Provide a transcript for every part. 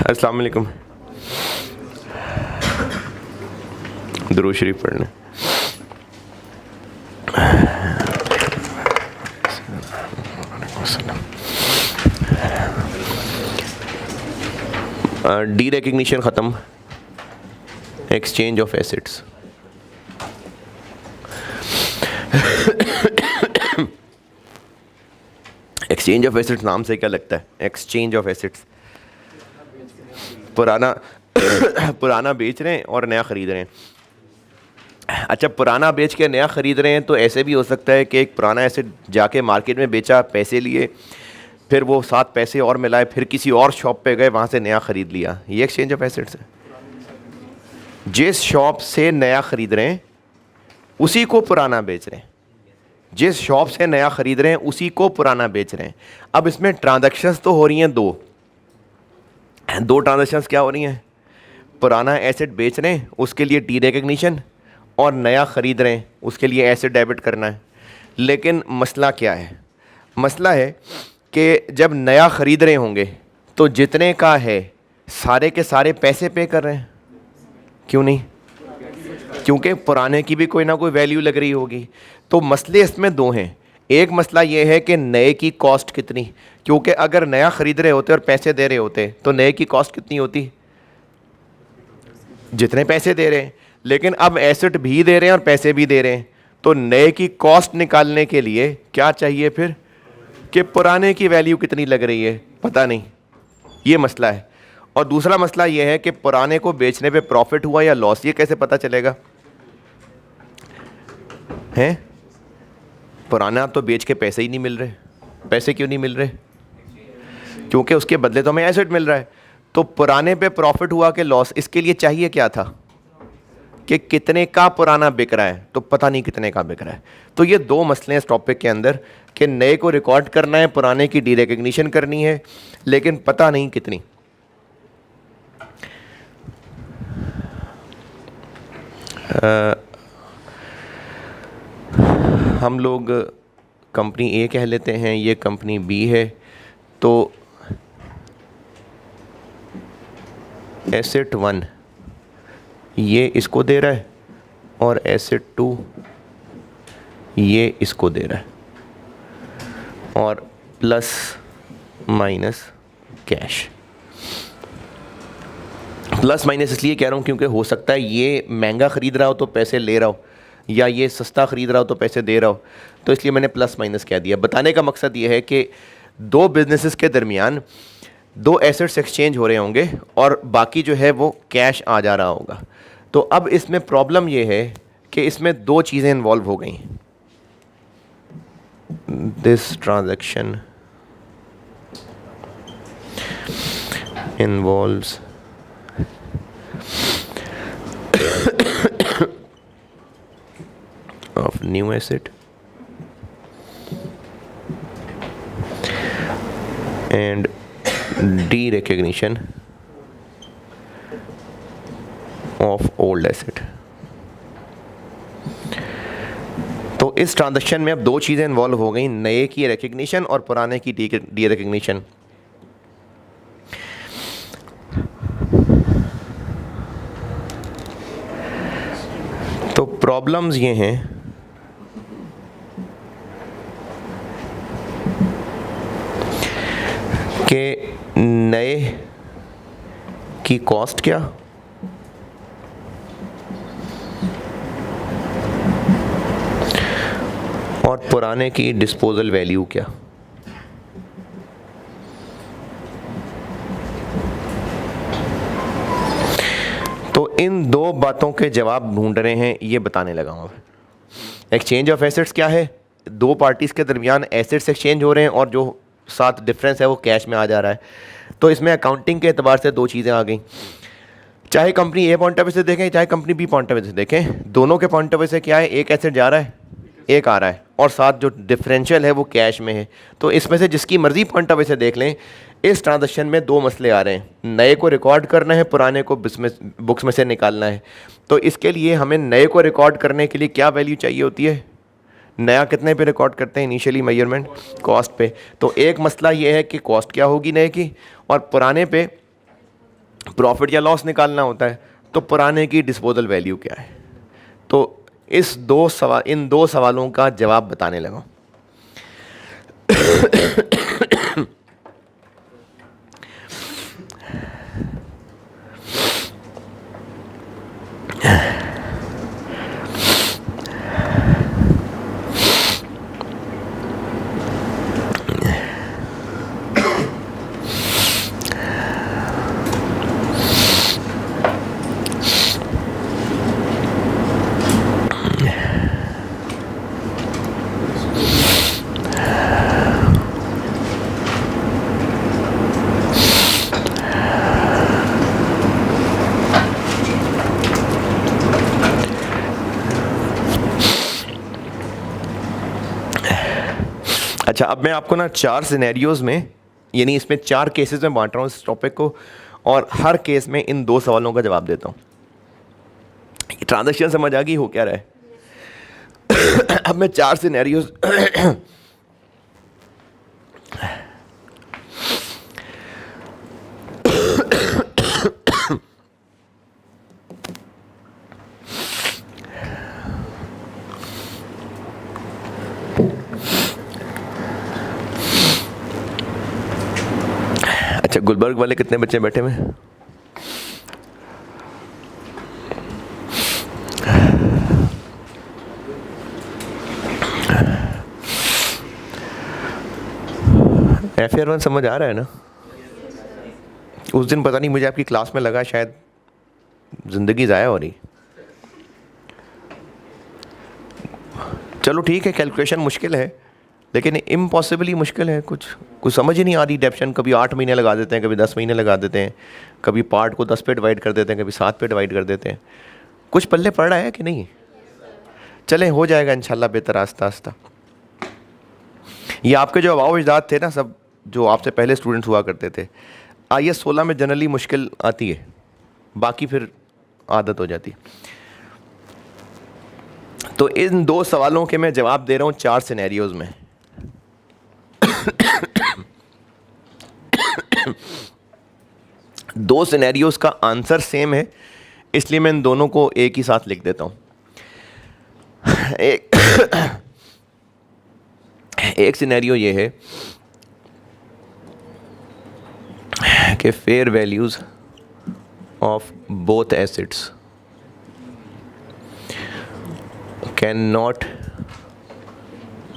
अस्सलाम वालेकुम। दुरूद शरीफ पढ़ लें। डी रिकग्निशन ख़त्म, exchange of assets. Exchange of assets नाम से क्या लगता है? एक्सचेंज ऑफ एसेट्स, पुराना बेच रहे हैं और नया ख़रीद रहे हैं। अच्छा, पुराना बेच के नया ख़रीद रहे हैं तो ऐसे भी हो सकता है कि एक पुराना एसेट जाके मार्केट में बेचा, पैसे लिए, फिर वो 7 पैसे और मिलाए, फिर किसी और शॉप पे गए, वहाँ से नया ख़रीद लिया। ये एक्सचेंज ऑफ एसेट्स है। जिस शॉप से नया ख़रीद रहे हैं उसी को पुराना बेच रहे हैं, जिस शॉप से नया ख़रीद रहे हैं उसी को पुराना बेच रहे हैं। अब इसमें ट्रांजैक्शंस तो हो रही हैं दो ट्रांजैक्शंस क्या हो रही हैं? पुराना एसेट बेच रहे हैं उसके लिए डी रिकग्निशन, और नया ख़रीद रहे हैं उसके लिए एसेट डेबिट करना है। लेकिन मसला क्या है? मसला है कि जब नया ख़रीद रहे होंगे तो जितने का है सारे के सारे पैसे पे कर रहे हैं। क्यों नहीं? क्योंकि पुराने की भी कोई ना कोई वैल्यू लग रही होगी। तो मसले इसमें दो हैं। एक मसला ये है कि नए की कॉस्ट कितनी, क्योंकि अगर नया ख़रीद रहे होते और पैसे दे रहे होते तो नए की कॉस्ट कितनी होती? जितने पैसे दे रहे हैं। लेकिन अब एसेट भी दे रहे हैं और पैसे भी दे रहे हैं, तो नए की कॉस्ट निकालने के लिए क्या चाहिए फिर? कि पुराने की वैल्यू कितनी लग रही है, पता नहीं। ये मसला है। और दूसरा मसला ये है कि पुराने को बेचने पे प्रॉफिट हुआ या लॉस, ये कैसे पता चलेगा? हैं? पुराना तो बेच के पैसे ही नहीं मिल रहे। पैसे क्यों नहीं मिल रहे? क्योंकि उसके बदले तो हमें एसेट मिल रहा है। तो पुराने पे प्रॉफिट हुआ कि लॉस, इसके लिए चाहिए क्या था? कि कितने का पुराना बिक रहा है, तो पता नहीं कितने का बिक रहा है। तो ये दो मसले हैं इस टॉपिक के अंदर कि नए को रिकॉर्ड करना है, पुराने की डी रिकग्निशन करनी है, लेकिन पता नहीं कितनी। हम लोग कंपनी ए कह लेते हैं, ये कंपनी बी है। तो एसेट 1 ये इसको दे रहा है और एसेट 2 ये इसको दे रहा है, और plus minus cash. Plus minus इसलिए कह रहा हूँ क्योंकि हो सकता है ये महंगा ख़रीद रहा हो तो पैसे ले रहा हो, या ये सस्ता ख़रीद रहा हो तो पैसे दे रहा हो, तो इसलिए मैंने प्लस माइनस कह दिया। बताने का मकसद ये है कि दो बिजनेसेस के दरमियान दो एसेट्स एक्सचेंज हो रहे होंगे और बाकी जो है वो कैश आ जा रहा होगा। तो अब इसमें प्रॉब्लम ये है कि इसमें दो चीज़ें इन्वॉल्व हो गई। This transaction involves of new asset and de-recognition of old asset। तो इस ट्रांजैक्शन में अब दो चीज़ें इन्वॉल्व हो गई, नए की रिकग्निशन और पुराने की डी रिकग्निशन। तो प्रॉब्लम्स ये हैं कि नए की कॉस्ट क्या और पुराने की डिस्पोजल वैल्यू क्या। तो इन दो बातों के जवाब ढूंढ रहे हैं, ये बताने लगा हूँ। एक्सचेंज ऑफ एसेट्स क्या है? दो पार्टीज़ के दरमियान एसेट्स एक्सचेंज हो रहे हैं और जो साथ डिफरेंस है वो कैश में आ जा रहा है। तो इसमें अकाउंटिंग के एतबार से दो चीज़ें आ गई। चाहे company A point of view से देखें, चाहे company B point of view से देखें, दोनों के पॉइंट ऑफ व्यू से क्या है? एक एसेट जा रहा है, एक आ रहा है, और साथ जो डिफरेंशियल है वो कैश में है। तो इसमें से जिसकी मर्ज़ी पॉइंट ऑफ व्यू से देख लें, इस ट्रांजैक्शन में दो मसले आ रहे हैं। नए को रिकॉर्ड करना है, पुराने को बुक्स में से निकालना है। तो इसके लिए हमें नए को रिकॉर्ड करने के लिए क्या वैल्यू चाहिए होती है? नया कितने पे रिकॉर्ड करते हैं इनिशियली मेजरमेंट? कॉस्ट पे। तो एक मसला ये है कि कॉस्ट क्या होगी नए की, और पुराने पे प्रॉफिट या लॉस निकालना होता है तो पुराने की डिस्पोजल वैल्यू क्या है। तो इन दो सवालों का जवाब बताने लगा। अच्छा, अब मैं आपको ना 4 सिनेरियोज में, यानी इसमें 4 केसेस में बांट रहा हूँ इस टॉपिक को, और हर केस में इन 2 सवालों का जवाब देता हूँ। ट्रांजैक्शन समझ आ गई हो क्या रहा है? अब मैं 4 सिनेरियोज अच्छा, गुलबर्ग वाले कितने बच्चे बैठे हुए? FR1 समझ आ रहा है ना? उस दिन पता नहीं मुझे आपकी क्लास में लगा शायद ज़िंदगी ज़ाया हो रही। चलो ठीक है, कैलकुलेशन मुश्किल है लेकिन इम्पॉसिबली मुश्किल है। कुछ समझ ही नहीं आ रही। डेप्शन कभी 8 महीने लगा देते हैं, कभी 10 महीने लगा देते हैं, कभी पार्ट को 10 पे डिवाइड कर देते हैं, कभी 7 पे डिवाइड कर देते हैं। कुछ पल्ले पड़ रहा है कि नहीं? चले, हो जाएगा इंशाल्लाह बेहतर आस्ता आस्ता। ये आपके जो अबाव अजदाद थे ना, सब जो आपसे पहले स्टूडेंट्स हुआ करते थे, IS 16 में जनरली मुश्किल आती है, बाकी फिर आदत हो जाती। तो इन 2 सवालों के मैं जवाब दे रहा हूँ 4 सिनेरियोज में। दो सिनेरियोज का आंसर सेम है, इसलिए मैं इन दोनों को एक ही साथ लिख देता हूँ। एक सिनेरियो ये है कि fair values of both assets can not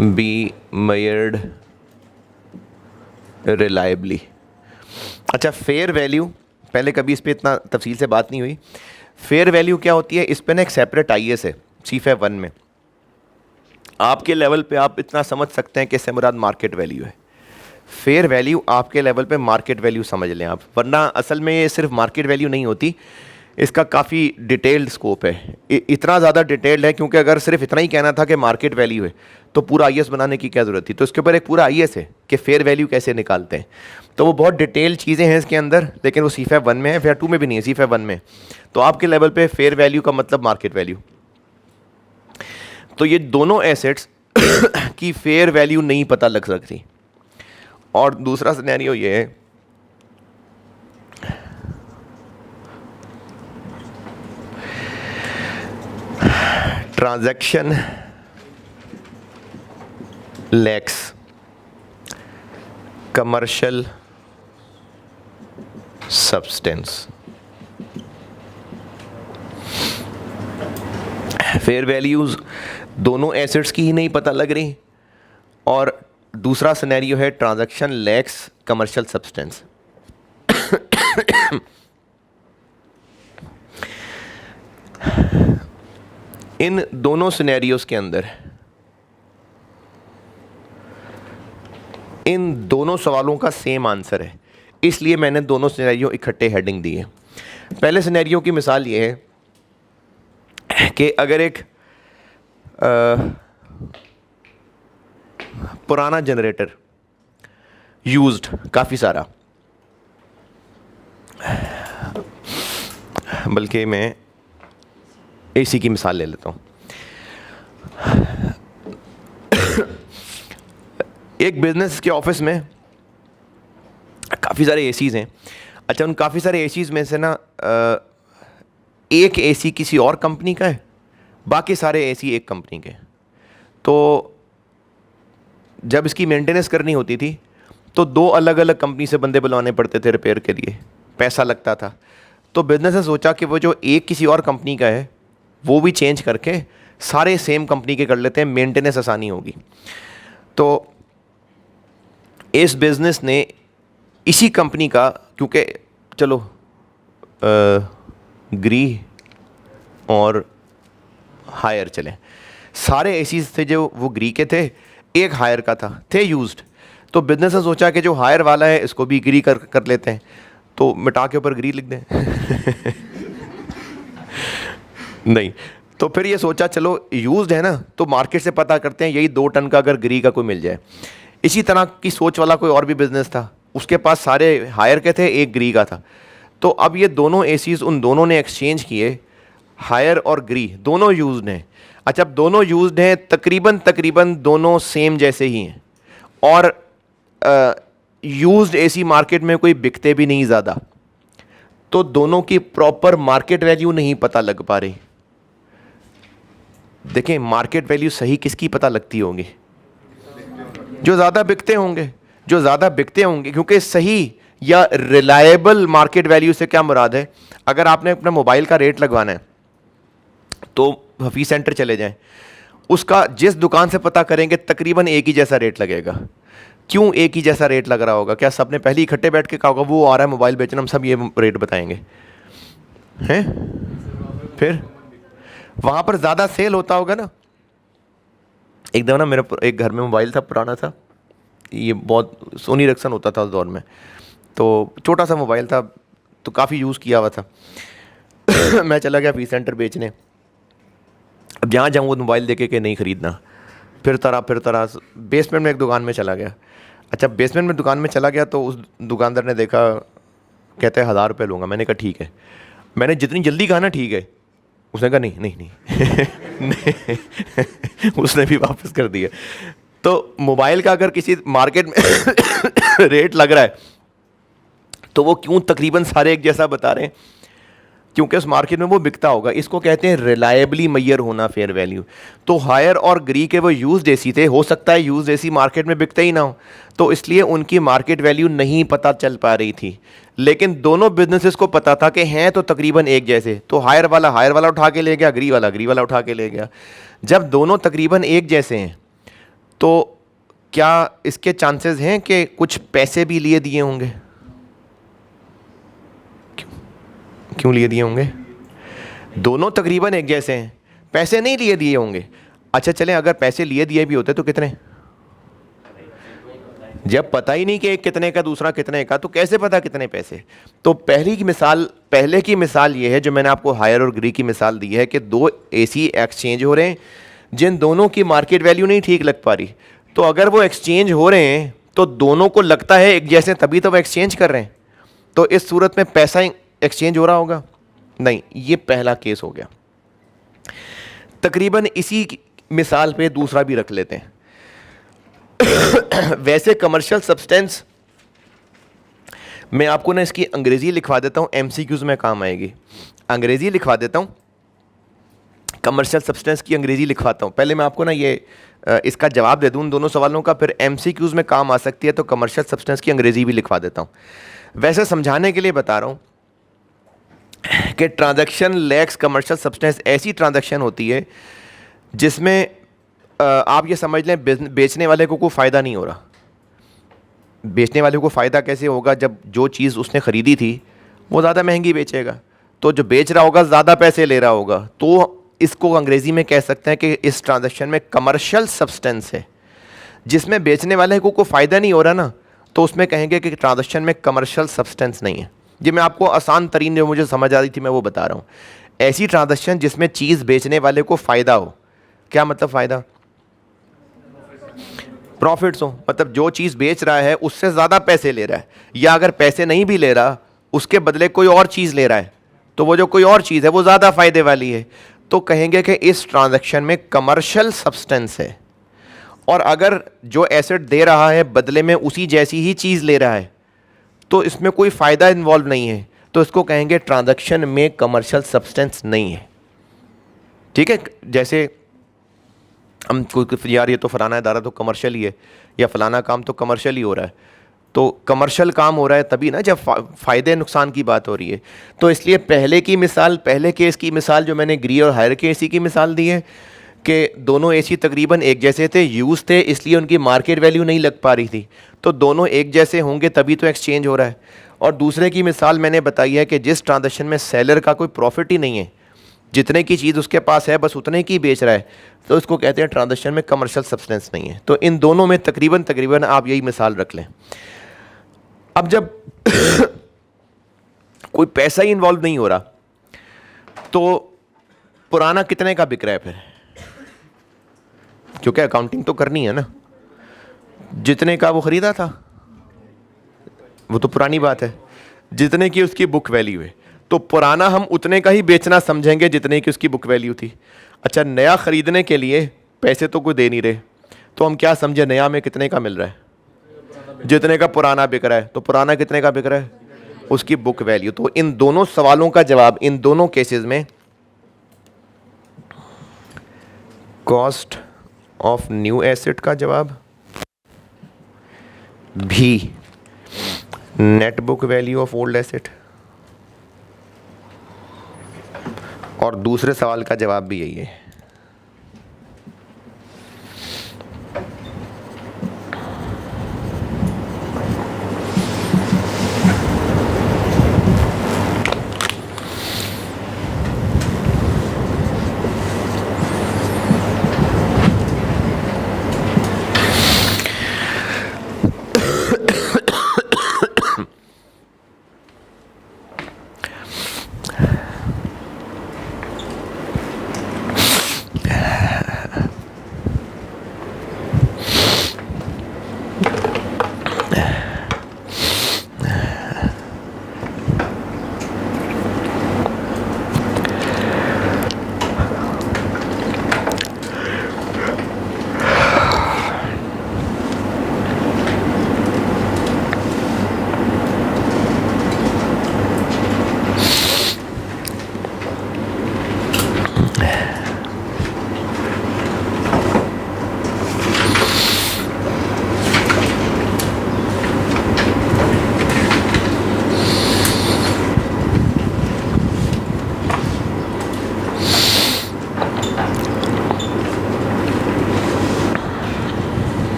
be measured reliably. अच्छा, फेयर वैल्यू, पहले कभी इस पर इतना तफसील से बात नहीं हुई। फेयर वैल्यू क्या होती है? इस पर ना एक सेपरेट IS है CFA 1 में। आपके लेवल पे आप इतना समझ सकते हैं कि इससे मुराद मार्केट वैल्यू है। फेयर वैल्यू आपके लेवल पे मार्केट वैल्यू समझ लें आप, वरना असल में ये सिर्फ मार्केट वैल्यू नहीं होती, इसका काफ़ी डिटेल्ड स्कोप है। इतना ज़्यादा डिटेल्ड है क्योंकि अगर सिर्फ इतना ही कहना था कि मार्केट वैल्यू है तो पूरा IS बनाने की क्या ज़रूरत थी। तो इसके ऊपर एक पूरा IS है कि फेयर वैल्यू कैसे निकालते हैं। तो वो बहुत डिटेल चीज़ें हैं इसके अंदर, लेकिन वो CFA 1 में है, FA 2 में भी नहीं है, CFA 1 में। तो आपके लेवल पे फेयर वैल्यू का मतलब मार्केट वैल्यू। तो ये दोनों एसेट्स की फेयर वैल्यू नहीं पता लग सकती। और दूसरा सिनेरियो ये है transaction lakhs commercial substance. Fair values दोनों एसेट्स की ही नहीं पता लग रही, और दूसरा सिनेरियो है ट्रांजैक्शन लैक्स कमर्शियल सब्सटेंस। इन दोनों सिनेरियोज के अंदर इन दोनों सवालों का सेम आंसर है, इसलिए मैंने दोनों सिनेरियो इकट्ठे हेडिंग दी है। पहले सिनेरियो की मिसाल ये है कि अगर एक पुराना जनरेटर यूज्ड काफ़ी सारा, बल्कि मैं AC की मिसाल ले लेता हूँ। एक बिजनेस के ऑफिस में काफ़ी सारे ACs हैं। अच्छा, उन काफ़ी सारे एसीज़ में से ना एक एसी किसी और कंपनी का है, बाकी सारे एसी एक कंपनी के। तो जब इसकी मेंटेनेंस करनी होती थी तो दो अलग अलग कंपनी से बंदे बुलवाने पड़ते थे रिपेयर के लिए, पैसा लगता था। तो बिजनेस ने सोचा कि वो जो एक किसी और कंपनी का है वो भी चेंज करके सारे सेम कंपनी के कर लेते हैं, मेंटेनेंस आसानी होगी। तो इस बिज़नेस ने इसी कंपनी का, क्योंकि चलो ग्री और हायर चले, सारे एसीज थे जो वो ग्री के थे, एक हायर का थे यूज्ड। तो बिजनेस ने सोचा कि जो हायर वाला है इसको भी ग्री कर लेते हैं, तो मिटा के ऊपर ग्री लिख दें नहीं, तो फिर ये सोचा चलो यूज्ड है ना, तो मार्केट से पता करते हैं यही 2 टन का अगर ग्री का कोई मिल जाए। इसी तरह की सोच वाला कोई और भी बिजनेस था, उसके पास सारे हायर के थे, एक ग्री का था। तो अब ये दोनों एसीज उन दोनों ने एक्सचेंज किए, हायर और ग्री दोनों यूज्ड हैं। अच्छा, अब दोनों यूज्ड हैं, तकरीबन दोनों सेम जैसे ही हैं, और यूज्ड एसी मार्केट में कोई बिकते भी नहीं ज़्यादा, तो दोनों की प्रॉपर मार्केट वैल्यू नहीं पता लग पा रही। देखें, मार्केट वैल्यू सही किसकी पता लगती होगी? जो ज़्यादा बिकते होंगे, जो ज़्यादा बिकते होंगे, क्योंकि सही या रिलायबल मार्केट वैल्यू से क्या मुराद है? अगर आपने अपना मोबाइल का रेट लगवाना है तो हफीज सेंटर चले जाएं, उसका जिस दुकान से पता करेंगे तकरीबन एक ही जैसा रेट लगेगा। क्यों एक ही जैसा रेट लग रहा होगा? क्या सबने पहले इकट्ठे बैठ के कहा होगा वो आ रहा है मोबाइल बेचना, हम सब ये रेट बताएंगे हैं? फिर वहाँ पर ज़्यादा सेल होता होगा ना। एक दफ़ा ना मेरा एक घर में मोबाइल था, पुराना था, ये बहुत सोनी रिक्सन होता था उस दौर में, तो छोटा सा मोबाइल था, तो काफ़ी यूज़ किया हुआ था मैं चला गया हफीज सेंटर बेचने। अब जहाँ जाऊँ वो मोबाइल देखे कि नहीं ख़रीदना, फिर तरह बेसमेंट में एक दुकान में चला गया। अच्छा, बेसमेंट में दुकान में चला गया तो उस दुकानदार ने देखा, कहते हैं 1000 रुपये लूँगा। मैंने कहा ठीक है। मैंने जितनी जल्दी कहा ना ठीक है, उसने कहा नहीं नहीं नहीं, नहीं। उसने भी वापस कर दिया। तो मोबाइल का अगर किसी मार्केट में रेट लग रहा है तो वो क्यों तकरीबन सारे एक जैसा बता रहे हैं? क्योंकि उस मार्केट में वो बिकता होगा। इसको कहते हैं रिलायबली मैयर होना, फेयर वैल्यू। तो हायर और ग्री के वो यूज्ड एसी थे, हो सकता है यूज्ड एसी मार्केट में बिकते ही ना हो, तो इसलिए उनकी मार्केट वैल्यू नहीं पता चल पा रही थी। लेकिन दोनों बिजनेसेस को पता था कि हैं तो तकरीबन एक जैसे, तो हायर वाला उठा के ले गया, ग्री वाला उठा के ले गया। जब दोनों तकरीबन एक जैसे हैं तो क्या इसके चांसेस हैं कि कुछ पैसे भी लिए दिए होंगे? क्यों लिए दिए होंगे? दोनों तकरीबन एक जैसे हैं, पैसे नहीं लिए दिए होंगे। अच्छा चलें, अगर पैसे लिए दिए भी होते तो कितने? जब पता ही नहीं कि एक कितने का दूसरा कितने का, तो कैसे पता कितने पैसे? तो पहले की मिसाल ये है जो मैंने आपको हायर और ग्री की मिसाल दी है कि 2 एसी एक्सचेंज हो रहे हैं जिन दोनों की मार्केट वैल्यू नहीं ठीक लग पा रही। तो अगर वो एक्सचेंज हो रहे हैं तो दोनों को लगता है एक जैसे, तभी तो वो एक्सचेंज कर रहे हैं। तो इस सूरत में पैसा एक्सचेंज हो रहा होगा? नहीं, ये पहला केस हो गया। तकरीबन इसी मिसाल पे दूसरा भी रख लेते हैं। वैसे कमर्शियल सब्सटेंस, मैं आपको ना इसकी अंग्रेजी लिखवा देता हूं, एमसीक्यूज में काम आएगी। अंग्रेजी लिखवा देता हूं, कमर्शियल सब्सटेंस की अंग्रेजी लिखवाता हूं। पहले मैं आपको ना ये इसका जवाब दे दूं उन दोनों सवालों का, फिर एमसीक्यूज में काम आ सकती है, तो कमर्शियल सब्सटेंस की अंग्रेजी भी लिखवा देता हूं। वैसे समझाने के लिए बता रहा हूं कि ट्रांजैक्शन लैक्स कमर्शियल सब्सटेंस ऐसी ट्रांजैक्शन होती है जिसमें आप ये समझ लें बेचने वाले को कोई फ़ायदा नहीं हो रहा। बेचने वाले को फ़ायदा कैसे होगा? जब जो चीज़ उसने ख़रीदी थी वो ज़्यादा महंगी बेचेगा, तो जो बेच रहा होगा ज़्यादा पैसे ले रहा होगा। तो इसको अंग्रेज़ी में कह सकते हैं कि इस ट्रांजैक्शन में कमर्शियल सब्सटेंस है। जिसमें बेचने वाले को कोई फ़ायदा नहीं हो रहा ना, तो उसमें कहेंगे कि ट्रांजैक्शन में कमर्शियल सब्सटेंस नहीं है। ये मैं आपको आसान तरीन जो मुझे समझ आ रही थी मैं वो बता रहा हूँ। ऐसी ट्रांजैक्शन जिसमें चीज़ बेचने वाले को फ़ायदा हो। क्या मतलब फ़ायदा? प्रॉफिट्स हो, मतलब जो चीज़ बेच रहा है उससे ज़्यादा पैसे ले रहा है, या अगर पैसे नहीं भी ले रहा उसके बदले कोई और चीज़ ले रहा है, तो वो जो कोई और चीज़ है वो ज़्यादा फ़ायदे वाली है, तो कहेंगे कि इस ट्रांजैक्शन में कमर्शियल सब्सटेंस है। और अगर जो एसेट दे रहा है बदले में उसी जैसी ही चीज़ ले रहा है, तो इसमें कोई फ़ायदा इन्वॉल्व नहीं है, तो इसको कहेंगे ट्रांजैक्शन में कमर्शियल सब्सटेंस नहीं है। ठीक है, जैसे हम कोई यार ये तो फलाना इदारा तो कमर्शियल ही है, या फलाना काम तो कमर्शियल ही हो रहा है, तो कमर्शियल काम हो रहा है तभी ना जब फ़ायदे नुकसान की बात हो रही है। तो इसलिए पहले की मिसाल, पहले केस की मिसाल जो मैंने ग्री और हायर के एसी की मिसाल दी है कि दोनों एसी तकरीबन एक जैसे थे, यूज़ थे, इसलिए उनकी मार्केट वैल्यू नहीं लग पा रही थी, तो दोनों एक जैसे होंगे तभी तो एक्सचेंज हो रहा है। और दूसरे की मिसाल मैंने बताई है कि जिस ट्रांजेक्शन में सेलर का कोई प्रॉफिट ही नहीं है, जितने की चीज़ उसके पास है बस उतने की बेच रहा है, तो इसको कहते हैं ट्रांजेक्शन में कमर्शियल सब्सटेंस नहीं है। तो इन दोनों में तकरीबन आप यही मिसाल रख लें। अब जब कोई पैसा ही इन्वॉल्व नहीं हो रहा, तो पुराना कितने का बिक रहा है फिर? क्योंकि अकाउंटिंग तो करनी है ना, जितने का वो ख़रीदा था वो तो पुरानी बात है, जितने की उसकी बुक वैल्यू है, तो पुराना हम उतने का ही बेचना समझेंगे जितने की उसकी बुक वैल्यू थी। अच्छा, नया ख़रीदने के लिए पैसे तो कोई दे नहीं रहे, तो हम क्या समझे, नया में कितने का मिल रहा है? जितने का पुराना बिक रहा है, तो पुराना कितने का बिक रहा है? उसकी बुक वैल्यू। तो इन दोनों सवालों का जवाब, इन दोनों केसेस में कॉस्ट ऑफ न्यू एसेट का जवाब भी net book value of old asset, और दूसरे सवाल का जवाब भी यही है।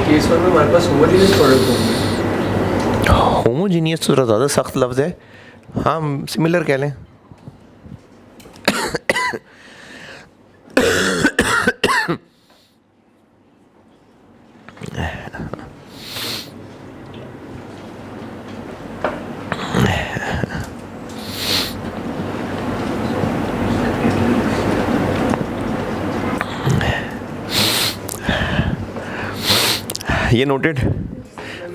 केस वन में हमारे पास होमोजीनियस प्रोडक्ट होंगे। होमोजीनियस तो ज़्यादा सख्त लफ्ज़ है, हाँ सिमिलर कह लें। ये नोटेड।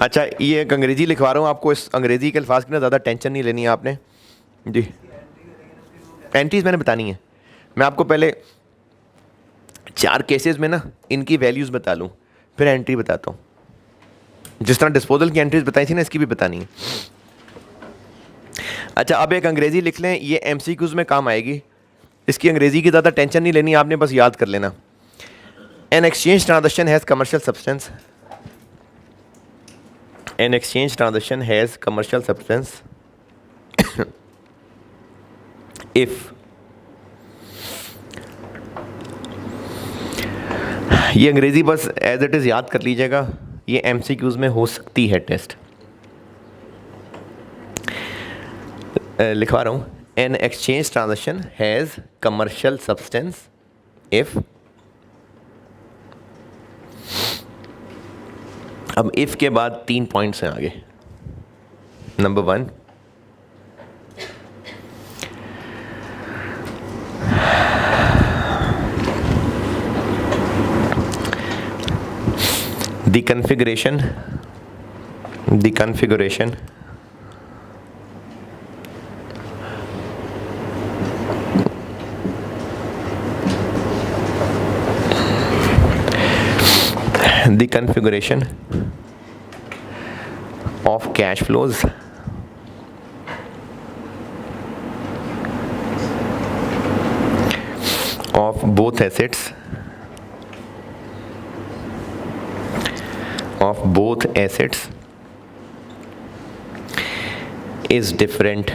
अच्छा, ये एक अंग्रेज़ी लिखवा रहा हूँ आपको, इस अंग्रेज़ी के अल्फाज की ना ज़्यादा टेंशन नहीं लेनी है आपने जी। एंट्रीज मैंने बतानी है, मैं आपको पहले 4 केसेस में ना इनकी वैल्यूज़ बता लूँ, फिर एंट्री बताता हूँ। जिस तरह डिस्पोजल की एंट्रीज बताई थी ना, इसकी भी बतानी है। अच्छा, अब एक अंग्रेज़ी लिख लें, ये MCQs में काम आएगी, इसकी अंग्रेज़ी की ज़्यादा टेंशन नहीं लेनी, आपने बस याद कर लेना। An exchange transaction has commercial substance, an exchange transaction has commercial substance if ये अंग्रेजी बस एज इट इज़ याद कर लीजिएगा, ये MCQs में हो सकती है टेस्ट। लिखवा रहा हूँ, an exchange transaction has commercial substance if, अब इफ़ के बाद 3 पॉइंट्स हैं आगे। Number 1, the configuration of cash flows of both assets is different,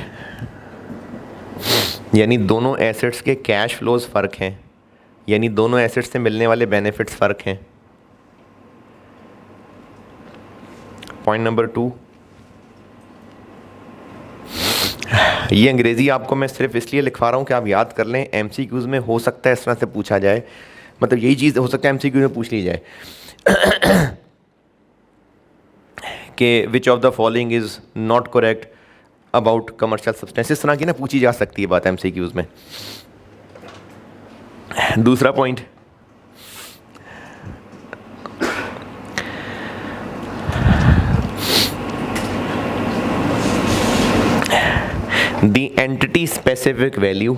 यानी दोनों एसेट्स के कैश फ्लोज फ़र्क हैं, यानी दोनों एसेट्स से मिलने वाले बेनिफिट्स फ़र्क हैं। पॉइंट नंबर 2, ये अंग्रेज़ी आपको मैं सिर्फ इसलिए लिखवा रहा हूँ कि आप याद कर लें, एमसीक्यूज़ में हो सकता है इस तरह से पूछा जाए, मतलब यही चीज़ हो सकता है एमसीक्यू में पूछ ली जाए कि which of the following is not correct about commercial substance, इस तरह की ना पूछी जा सकती है बात एमसीक्यूज़ में। दूसरा point, the entity specific value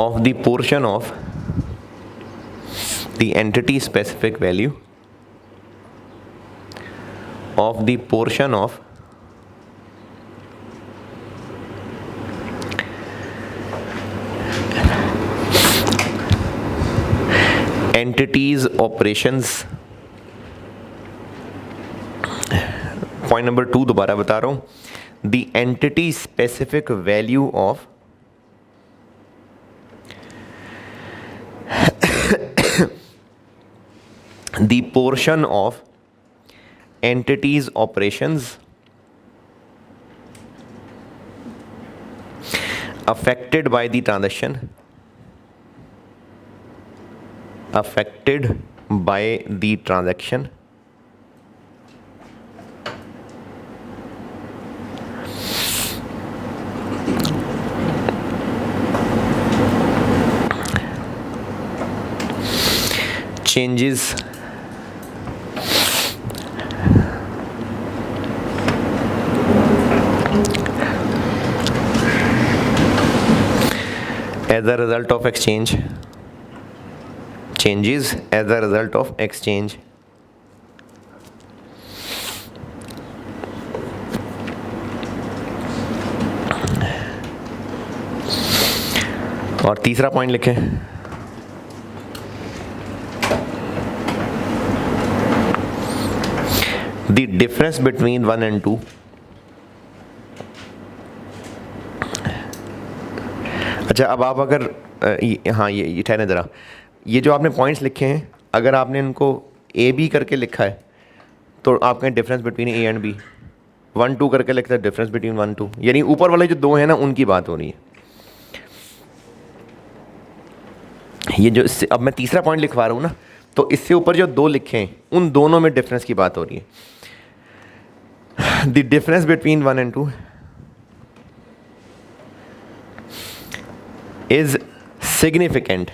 of the portion of the entity specific value of the portion of entities operations। Point number 2 दोबारा बता रहा हूं, the entity specific value of the portion of entities operations affected by the transaction changes as a result of exchange, changes as a result of exchange। और तीसरा point लिखें, the difference between 1 and 2। अच्छा, अब आप अगर हाँ ये ठहरे ज़रा, ये जो आपने पॉइंट्स लिखे हैं, अगर आपने इनको ए बी करके लिखा है तो आप कहें difference between A and B, 1 2 करके लिखता है डिफरेंस बिटवीन 1 2, यानी ऊपर वाले जो दो हैं ना उनकी बात हो रही है। ये जो अब मैं तीसरा पॉइंट लिखवा रहा हूँ ना, तो इससे ऊपर जो दो लिखे हैं उन दोनों में डिफरेंस की बात हो रही है। The difference between 1 and 2 is significant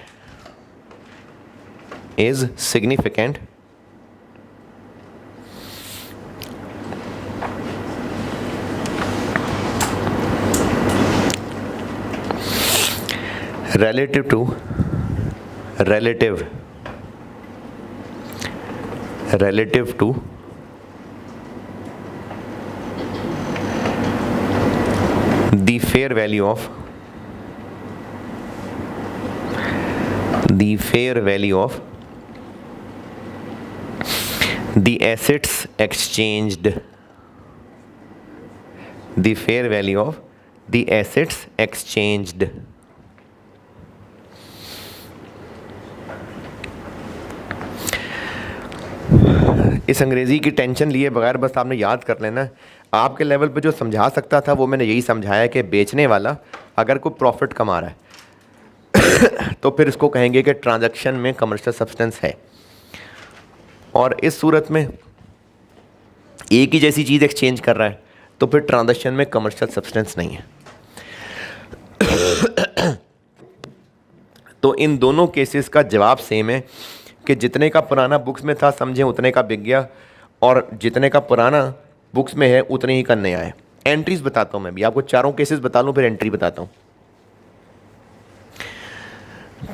relative to the fair value of the assets exchanged, the fair value of the assets exchanged। इस अंग्रेज़ी की टेंशन लिए बगैर बस आपने याद कर लेना, आपके लेवल पे जो समझा सकता था वो मैंने यही समझाया कि बेचने वाला अगर कोई प्रॉफिट कमा रहा है तो फिर इसको कहेंगे कि ट्रांजैक्शन में कमर्शियल सब्सटेंस है, और इस सूरत में एक ही जैसी चीज़ एक्सचेंज कर रहा है तो फिर ट्रांजैक्शन में कमर्शियल सब्सटेंस नहीं है। तो इन दोनों केसेस का जवाब सेम है कि जितने का पुराना बुक्स में था समझें उतने का बिक गया, और जितने का पुराना बुक्स में है उतने ही का नया है। एंट्रीज बताता हूँ मैं भी आपको, चारों केसेस बता लूँ फिर एंट्री बताता हूँ।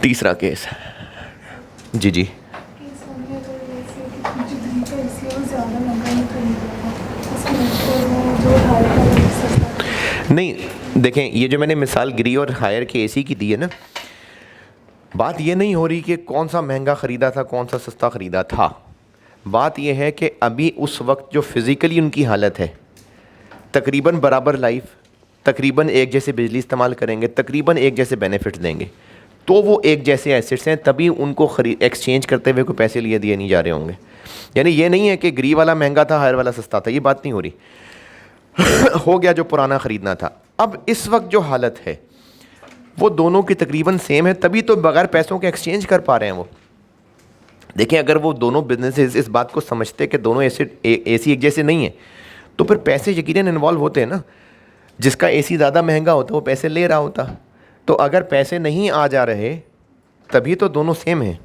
तीसरा केस। जी जी। नहीं, देखें, ये जो मैंने मिसाल गिरी और हायर के एसी की दी है ना, बात ये नहीं हो रही कि कौन सा महंगा ख़रीदा था कौन सा सस्ता ख़रीदा था। बात यह है कि अभी उस वक्त जो फिज़िकली उनकी हालत है, तकरीबन बराबर लाइफ, तकरीबन एक जैसे बिजली इस्तेमाल करेंगे, तकरीबन एक जैसे बेनिफिट्स देंगे, तो वो एक जैसे एसेट्स हैं, तभी उनको एक्सचेंज करते हुए कोई पैसे लिए दिए नहीं जा रहे होंगे। यानी ये नहीं है कि गरी वाला महंगा था हायर वाला सस्ता था, ये बात नहीं हो रही। हो गया जो पुराना ख़रीदना था। अब इस वक्त जो हालत है वो दोनों की तकरीबन सेम है, तभी तो बगैर पैसों के एक्सचेंज कर पा रहे हैं वो। देखें, अगर वो दोनों बिजनेसेस इस बात को समझते कि दोनों एसी एक जैसे नहीं है, तो फिर पैसे यकीनन इन्वॉल्व होते हैं ना। जिसका एसी ज़्यादा महंगा होता वो पैसे ले रहा होता। तो अगर पैसे नहीं आ जा रहे तभी तो दोनों सेम हैं।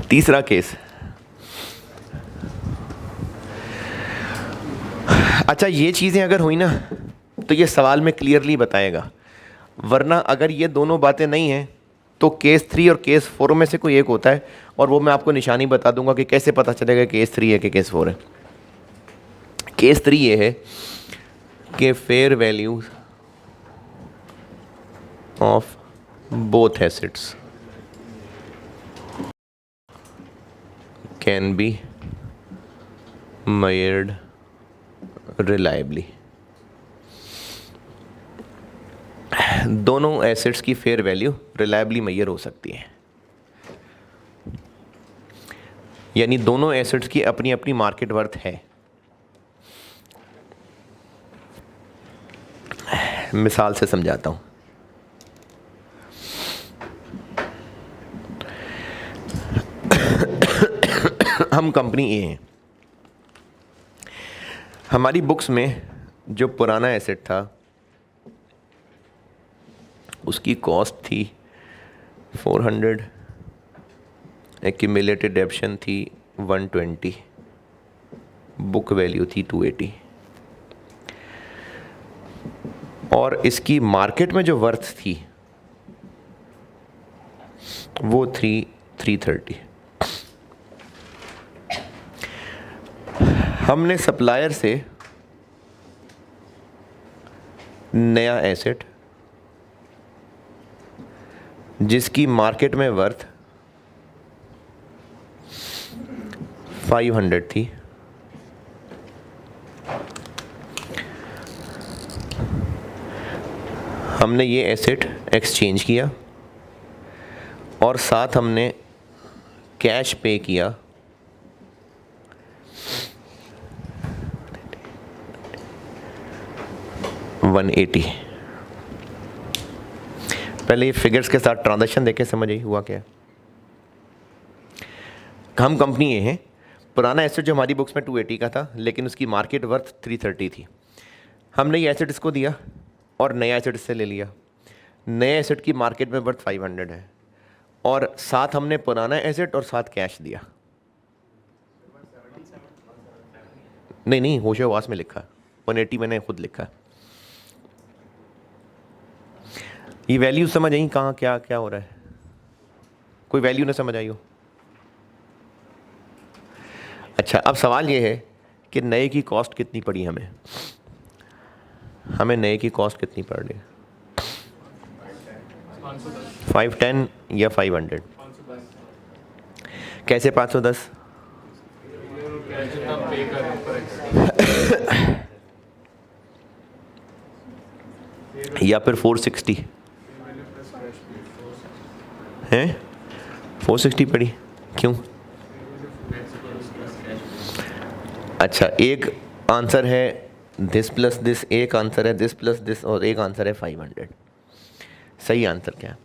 तीसरा केस। अच्छा, ये चीज़ें अगर हुई ना तो ये सवाल में क्लियरली बताएगा, वरना अगर ये दोनों बातें नहीं हैं तो केस 3 और केस 4 में से कोई एक होता है, और वो मैं आपको निशानी बता दूंगा कि कैसे पता चलेगा केस 3 है कि केस 4 है। केस 3 ये है कि fair value of both assets can be measured reliably। दोनों एसेट्स की फेयर वैल्यू रिलायबली मेजर हो सकती है, यानी दोनों एसेट्स की अपनी अपनी मार्केट वर्थ है। मिसाल से समझाता हूं। हम कंपनी ए हैं, हमारी बुक्स में जो पुराना एसेट था उसकी कॉस्ट थी 400, एक्यूमुलेटेड डेप्शन थी 120, बुक वैल्यू थी 280, और इसकी मार्केट में जो वर्थ थी वो 330। हमने सप्लायर से नया एसेट जिसकी मार्केट में वर्थ 500 थी, हमने ये एसेट एक्सचेंज किया और साथ हमने कैश पे किया 180। पहले ये फिगर्स के साथ ट्रांजैक्शन देखे समझ आई हुआ क्या है। हम कंपनी ये हैं, पुराना एसेट जो हमारी बुक्स में 280 का था लेकिन उसकी मार्केट वर्थ 330 थी। हमने ये एसेट इसको दिया और नया एसेट इससे ले लिया। नए एसेट की मार्केट में वर्थ 500 है और साथ हमने पुराना एसेट और साथ कैश दिया। नहीं, होशे वास में लिखा 180 मैंने खुद लिखा। ये वैल्यू समझ आई कहाँ क्या क्या हो रहा है? कोई वैल्यू ना समझ आई हो? अच्छा, अब सवाल ये है कि नए की कॉस्ट कितनी पड़ी हमें नए की कॉस्ट कितनी पड़ रही है? 510 या 500? कैसे 510? या फिर 460 हैं? 460 पड़ी क्यों? अच्छा, एक आंसर है दिस प्लस दिस, एक आंसर है दिस प्लस दिस और एक आंसर है 500। सही आंसर क्या है?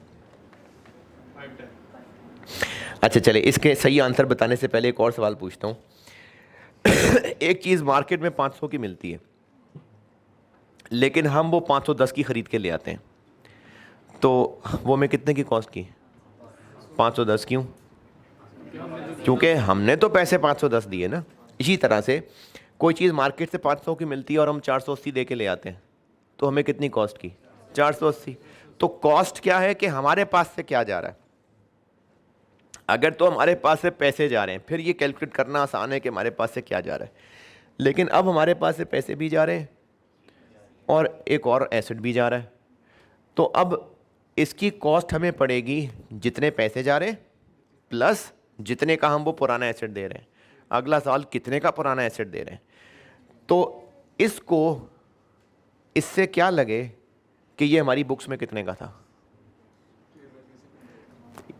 अच्छा चले, इसके सही आंसर बताने से पहले एक और सवाल पूछता हूँ। एक चीज़ मार्केट में 500 की मिलती है लेकिन हम वो 510 की ख़रीद के ले आते हैं, तो वो हमें कितने की कॉस्ट की? 510। क्यों? क्योंकि हमने तो पैसे 510 दिए ना। इसी तरह से कोई चीज़ मार्केट से 500 की मिलती है और हम 480 दे के ले आते हैं, तो हमें कितनी कॉस्ट की? 480। तो कॉस्ट क्या है कि हमारे पास से क्या जा रहा है। अगर तो हमारे पास से पैसे जा रहे हैं, फिर ये कैलकुलेट करना आसान है कि हमारे पास से क्या जा रहा है, लेकिन अब हमारे पास से पैसे भी जा रहे हैं और एक और एसेट भी जा रहा है, तो अब इसकी कॉस्ट हमें पड़ेगी जितने पैसे जा रहे हैं प्लस जितने का हम वो पुराना एसेट दे रहे हैं। अगला सवाल, कितने का पुराना एसेट दे रहे हैं, तो इसको इससे क्या लगे कि ये हमारी बुक्स में कितने का था,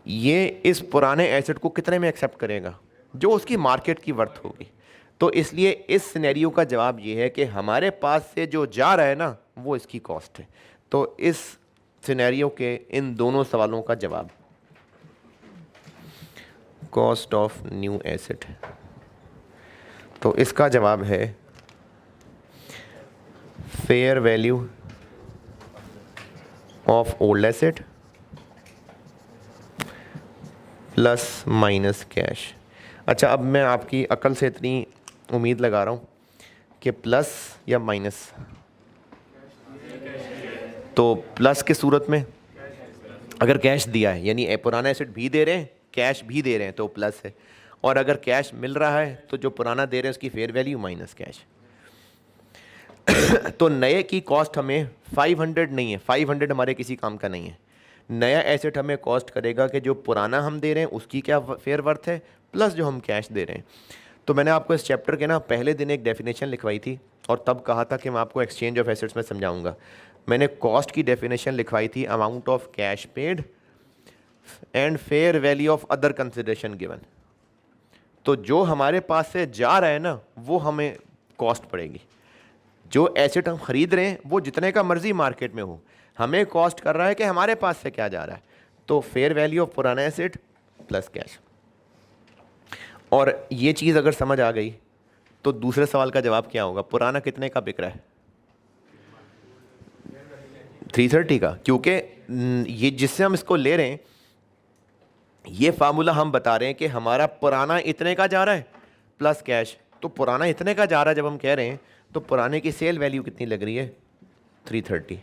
ये इस पुराने एसेट को कितने में एक्सेप्ट करेगा, जो उसकी मार्केट की वर्थ होगी। तो इसलिए इस सिनेरियो का जवाब ये है कि हमारे पास से जो जा रहा है ना वो इसकी कॉस्ट है। तो इस सिनेरियो के इन दोनों सवालों का जवाब कॉस्ट ऑफ न्यू एसेट है। तो इसका जवाब है fair value of old asset plus minus cash. अच्छा, अब मैं आपकी अकल से इतनी उम्मीद लगा रहा हूँ कि प्लस या माइनस, तो प्लस की सूरत में अगर कैश दिया है यानी पुराना एसेट भी दे रहे हैं कैश भी दे रहे हैं तो प्लस है, और अगर कैश मिल रहा है तो जो पुराना दे रहे हैं उसकी फेयर वैल्यू माइनस कैश। तो नए की कॉस्ट हमें 500 नहीं है, 500 हमारे किसी काम का नहीं है। नया एसेट हमें कॉस्ट करेगा कि जो पुराना हम दे रहे हैं उसकी क्या फेयर वर्थ है प्लस जो हम कैश दे रहे हैं। तो मैंने आपको इस चैप्टर के ना पहले दिन एक डेफिनेशन लिखवाई थी और तब कहा था कि मैं आपको एक्सचेंज ऑफ एसेट्स में समझाऊंगा। मैंने कॉस्ट की डेफिनेशन लिखवाई थी amount of cash paid and fair value of other consideration given. तो जो हमारे पास से जा रहा है ना वो हमें कॉस्ट पड़ेगी, जो एसेट हम खरीद रहे हैं वो जितने का मर्जी मार्केट में हो हमें कॉस्ट कर रहा है कि हमारे पास से क्या जा रहा है। तो फेयर वैल्यू ऑफ पुराना एसेट प्लस कैश। और ये चीज़ अगर समझ आ गई तो दूसरे सवाल का जवाब क्या होगा, पुराना कितने का बिक रहा है, 330 का, क्योंकि ये जिससे हम इसको ले रहे हैं ये फार्मूला हम बता रहे हैं कि हमारा पुराना इतने का जा रहा है प्लस कैश। तो पुराना इतने का जा रहा है जब हम कह रहे हैं तो पुराने की सेल वैल्यू कितनी लग रही है, 330।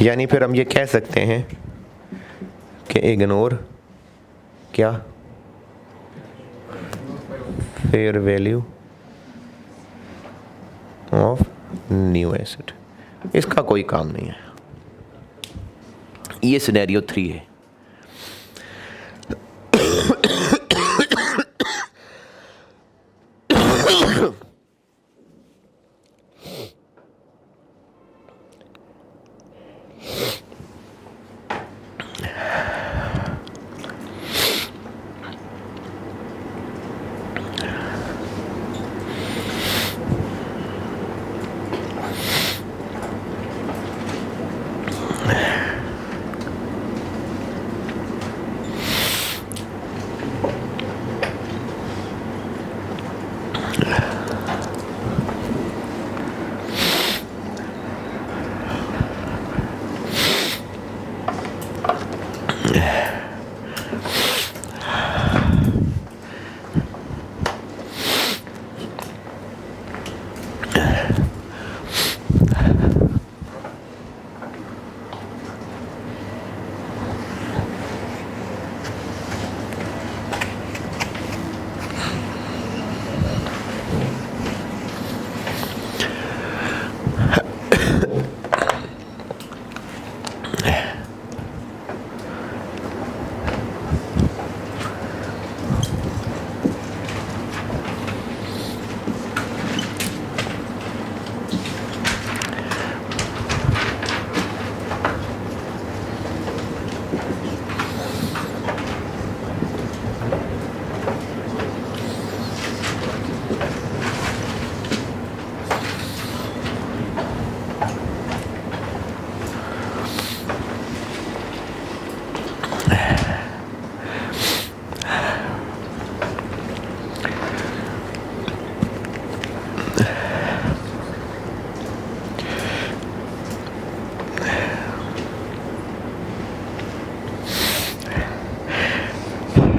यानी फिर हम ये कह सकते हैं कि इग्नोर क्या, fair value of new asset, इसका कोई काम नहीं है। ये सिनेरियो 3 है।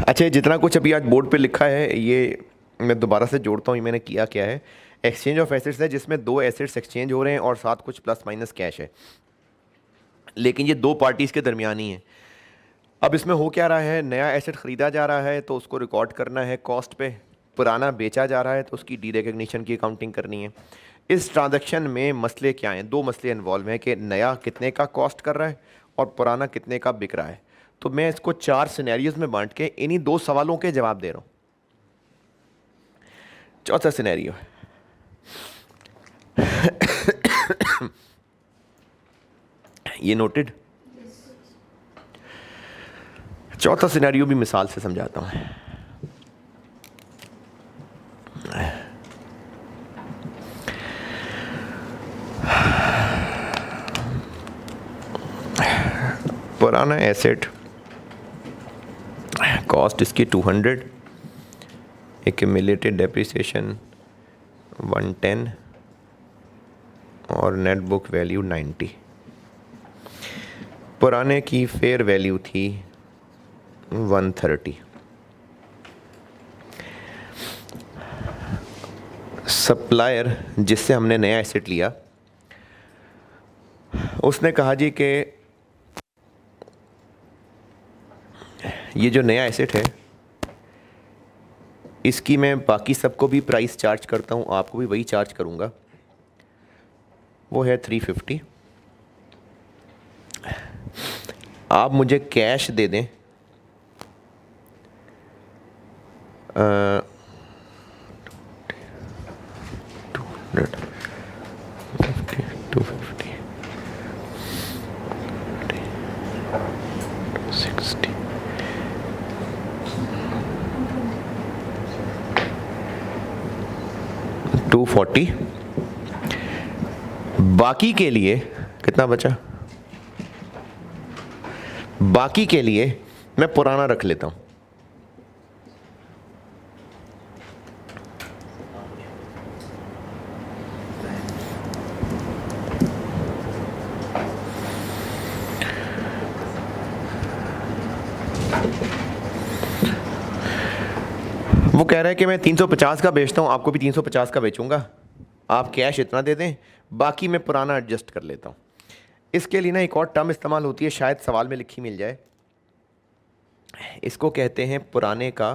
अच्छा, जितना कुछ अभी आज बोर्ड पे लिखा है ये मैं दोबारा से जोड़ता हूँ। ये मैंने किया क्या है, एक्सचेंज ऑफ एसेट्स है जिसमें दो एसेट्स एक्सचेंज हो रहे हैं और साथ कुछ प्लस माइनस कैश है, लेकिन ये दो पार्टीज़ के दरमियान ही है। अब इसमें हो क्या रहा है, नया एसेट ख़रीदा जा रहा है तो उसको रिकॉर्ड करना है कॉस्ट पे, पुराना बेचा जा रहा है तो उसकी डी रिकग्निशन की अकाउंटिंग करनी है। इस ट्रांजैक्शन में मसले क्या हैं, दो मसले इन्वॉल्व हैं कि नया कितने का कॉस्ट कर रहा है और पुराना कितने का बिक रहा है। तो मैं इसको 4 सिनेरियोज में बांट के इन्हीं दो सवालों के जवाब दे रहा हूँ। चौथा सिनेरियो ये नोटेड। चौथा सिनेरियो भी मिसाल से समझाता हूँ। पुराना एसेट कॉस्ट इसकी 200, एक्यूमुलेटेड डेप्रिसिएशन 110 और नेट बुक वैल्यू 90। पुराने की फेयर वैल्यू थी 130। सप्लायर जिससे हमने नया एसेट लिया उसने कहा जी कि ये जो नया एसेट है इसकी मैं बाकी सबको भी प्राइस चार्ज करता हूँ, आपको भी वही चार्ज करूँगा, वो है 350। आप मुझे कैश दे दें 250 260 240। बाकी के लिए कितना बचा, बाकी के लिए मैं पुराना रख लेता हूं। वो कह रहा है कि मैं 350 का बेचता हूँ, आपको भी 350 का बेचूंगा, आप कैश इतना दे दें, बाकी मैं पुराना एडजस्ट कर लेता हूँ। इसके लिए ना एक और टर्म इस्तेमाल होती है, शायद सवाल में लिखी मिल जाए। इसको कहते हैं पुराने का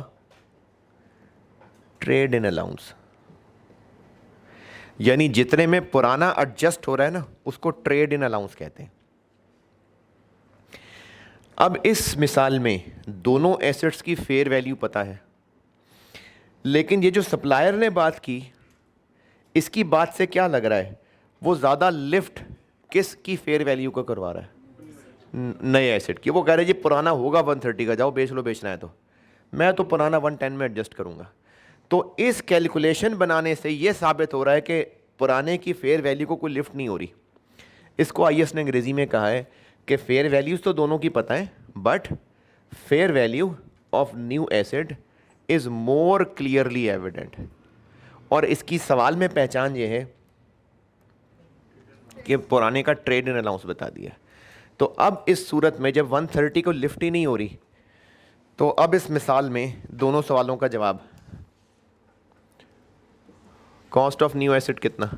ट्रेड इन अलाउंस, यानी जितने में पुराना एडजस्ट हो रहा है ना उसको ट्रेड इन अलाउंस कहते हैं। अब इस मिसाल में दोनों एसेट्स की फेयर वैल्यू पता है, लेकिन ये जो सप्लायर ने बात की इसकी बात से क्या लग रहा है, वो ज़्यादा लिफ्ट किस की फेयर वैल्यू का करवा रहा है, नए एसेट की। वो कह रहे हैं जी पुराना होगा 130 का, जाओ बेच लो, बेचना है तो मैं तो पुराना 110 में एडजस्ट करूँगा। तो इस कैलकुलेशन बनाने से ये साबित हो रहा है कि पुराने की फेयर वैल्यू को कोई लिफ्ट नहीं हो रही। इसको आईएएस ने अंग्रेज़ी में कहा है कि फेयर वैल्यूज़ तो दोनों की पता है, but fair value of new asset is more clearly evident. और इसकी सवाल में पहचान ये है कि पुराने का ट्रेड इन अलाउंस बता दिया। तो अब इस सूरत में जब 130 को लिफ्ट ही नहीं हो रही, तो अब इस मिसाल में दोनों सवालों का जवाब, कॉस्ट ऑफ न्यू एसेट कितना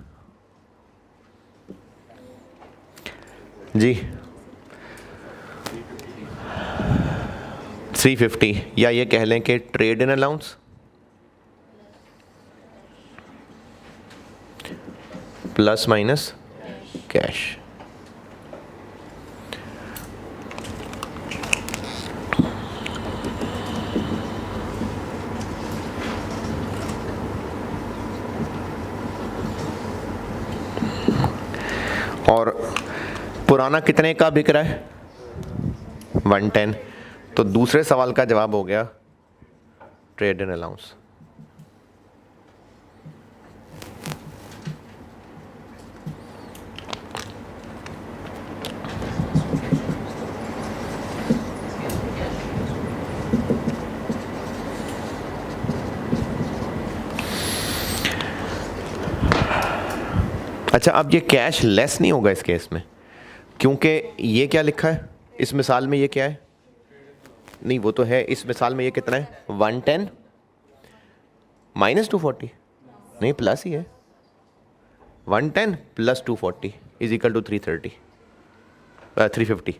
जी, 350, या ये कह लें कि trade in allowance plus minus cash. और पुराना कितने का बिक रहा है, 110। तो दूसरे सवाल का जवाब हो गया ट्रेड इन अलाउंस। अच्छा, अब ये कैश लेस नहीं होगा इस केस में, क्योंकि ये क्या लिखा है इस मिसाल में, ये क्या है नहीं वो तो है, इस मिसाल में ये कितना है 110 माइनस 240, नहीं प्लस ही है, 110 plus 240 is equal to 330 350।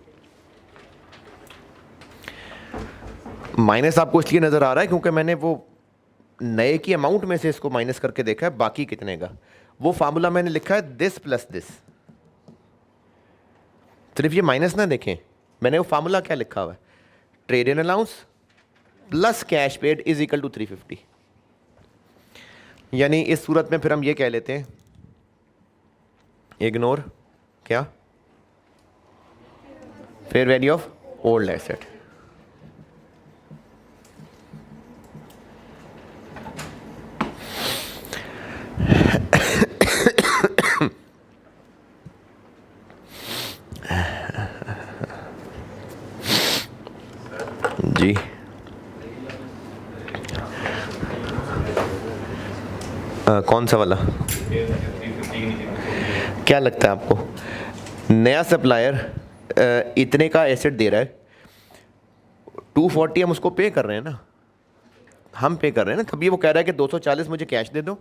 Minus आपको इसलिए नज़र आ रहा है क्योंकि मैंने वो नए की अमाउंट में से इसको माइनस करके देखा है बाकी कितने का। वो फार्मूला मैंने लिखा है दिस प्लस दिस, सिर्फ ये माइनस ना देखें, मैंने वो फार्मूला क्या लिखा हुआ है, trade in allowance plus cash paid is equal to 350। यानी इस सूरत में फिर हम ये कह लेते हैं इग्नोर क्या, fair value of old asset. जी कौन सा वाला, क्या लगता है आपको, नया सप्लायर इतने का एसेट दे रहा है, 240 हम उसको पे कर रहे हैं ना, हम पे कर रहे हैं ना, तभी वो कह रहा है कि 240 मुझे कैश दे दो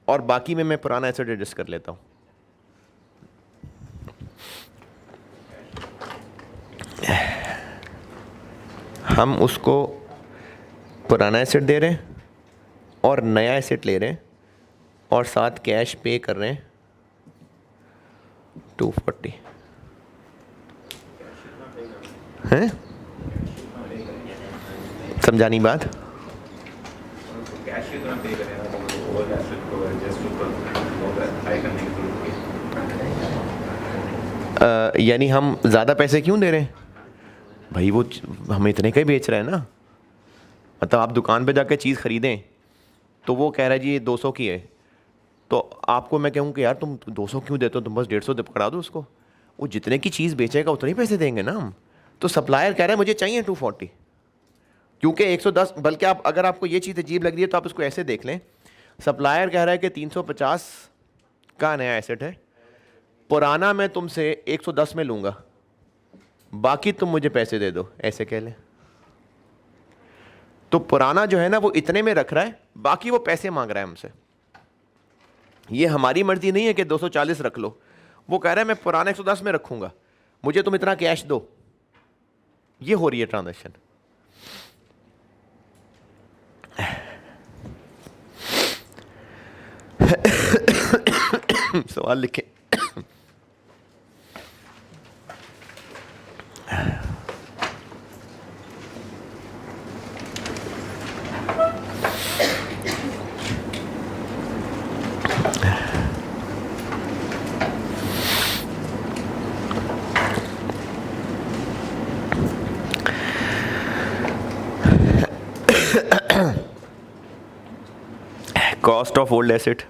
और बाकी में मैं पुराना एसेट एडजस्ट कर लेता हूँ। हम उसको पुराना एसेट दे रहे हैं और नया एसेट ले रहे हैं और साथ कैश पे कर रहे हैं 240 हैं, समझानी बात। यानी हम ज़्यादा पैसे क्यों दे रहे हैं भाई, वो हम इतने का ही बेच रहे हैं ना, मतलब आप दुकान पे जाके चीज़ ख़रीदें तो वो कह रहा है जी ये 200 की है, तो आपको मैं कहूँ कि यार तुम 200 क्यों देते हो, तुम बस 150 पकड़ा दो उसको, वो जितने की चीज़ बेचेगा उतने ही पैसे देंगे ना हम। तो सप्लायर कह रहा है मुझे चाहिए 240 क्योंकि 110, बल्कि आप अगर आपको ये चीज़ अजीब लग रही है तो आप इसको ऐसे देख लें, सप्लायर कह रहा है कि 350 का नया एसेट है, पुराना मैं तुमसे 110 में लूँगा, बाकी तुम मुझे पैसे दे दो, ऐसे कह लें। तो पुराना जो है ना वो इतने में रख रहा है, बाकी वो पैसे मांग रहा है हमसे। ये हमारी मर्जी नहीं है कि 240 रख लो, वो कह रहा है मैं पुराना 110 में रखूंगा, मुझे तुम इतना कैश दो। ये हो रही है ट्रांजैक्शन। सवाल लिखे। Cost of old asset,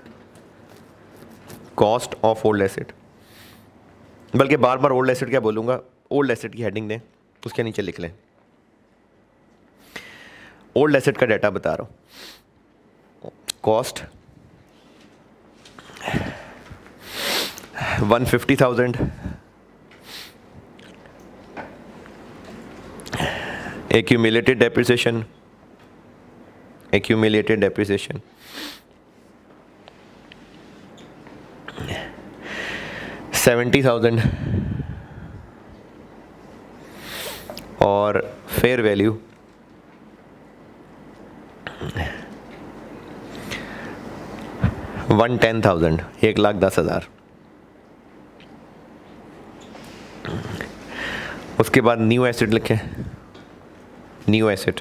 cost of old asset, बल्कि बार बार ओल्ड एसेट क्या बोलूंगा, ओल्ड एसेट की हेडिंग दें, उसके नीचे लिख लें ओल्ड एसेट का डाटा बता रहा हूं। कॉस्ट 150,000, accumulated depreciation 70,000 और फेयर वैल्यू 110,000, 1,10,000। उसके बाद न्यू एसेट लिखें, न्यू एसेट,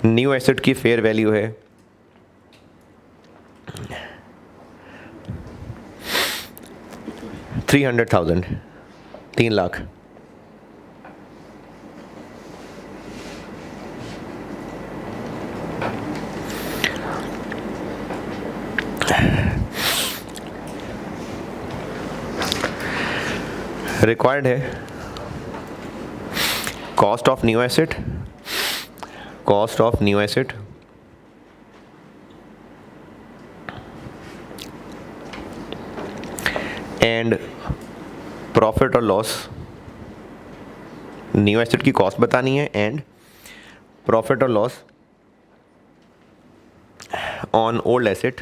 न्यू एसेट की फेयर वैल्यू है 300,000, 3 लाख। रिक्वायर्ड है cost of new asset, cost of new asset and profit और लॉस न्यू एसेट की कॉस्ट बतानी है एंड प्रॉफिट और loss on old asset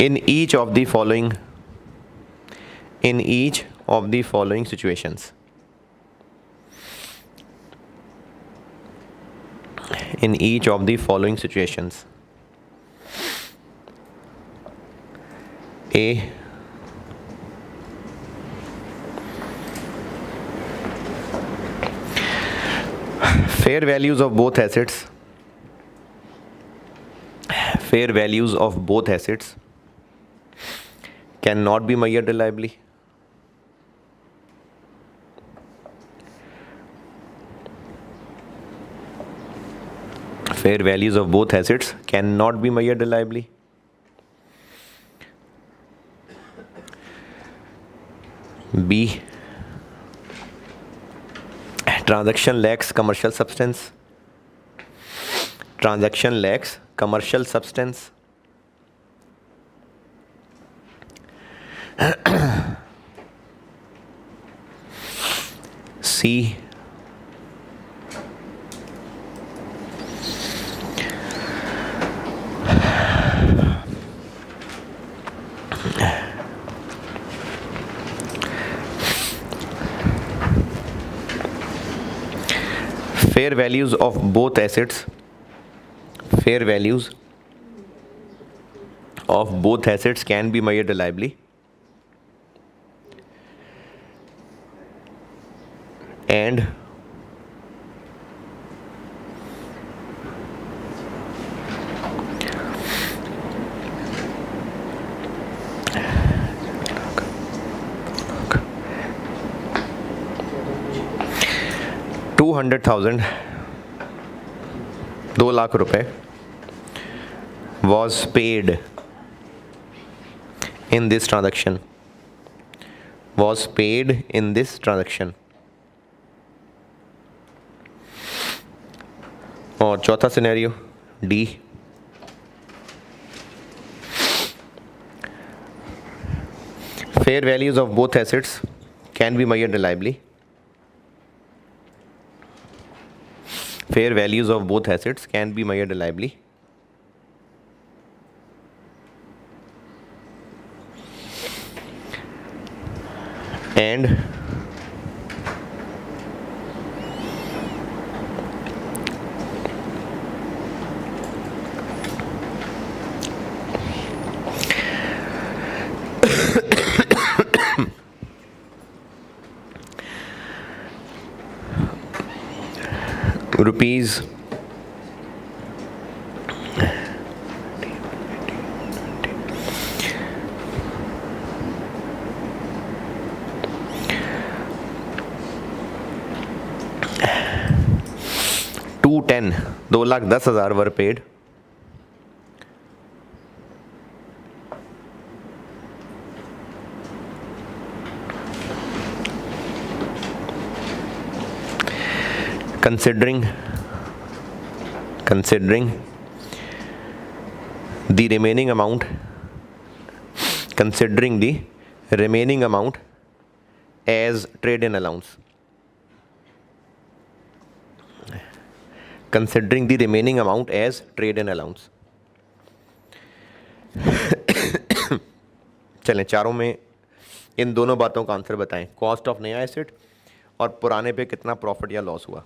in each of the following situations. In each of the following situations. A, fair values of both assets cannot be measured reliably. Fair values of both assets cannot be measured reliably. B, transaction lacks commercial substance. Transaction lacks commercial substance. C, fair values of both assets can be measured reliably. And $200,000 2 lakh रुपए was paid in this transaction. और चौथा scenario D, fair values of both assets can be measured reliably. Fair values of both assets can be measured reliably. And rupees $210,000 were paid considering the remaining amount as trade-in allowance. Considering the remaining amount as trade-in allowance. चलें, चारों में इन दोनों बातों का answer बताएं। Cost of नया asset और पुराने पे कितना प्रॉफिट या लॉस हुआ।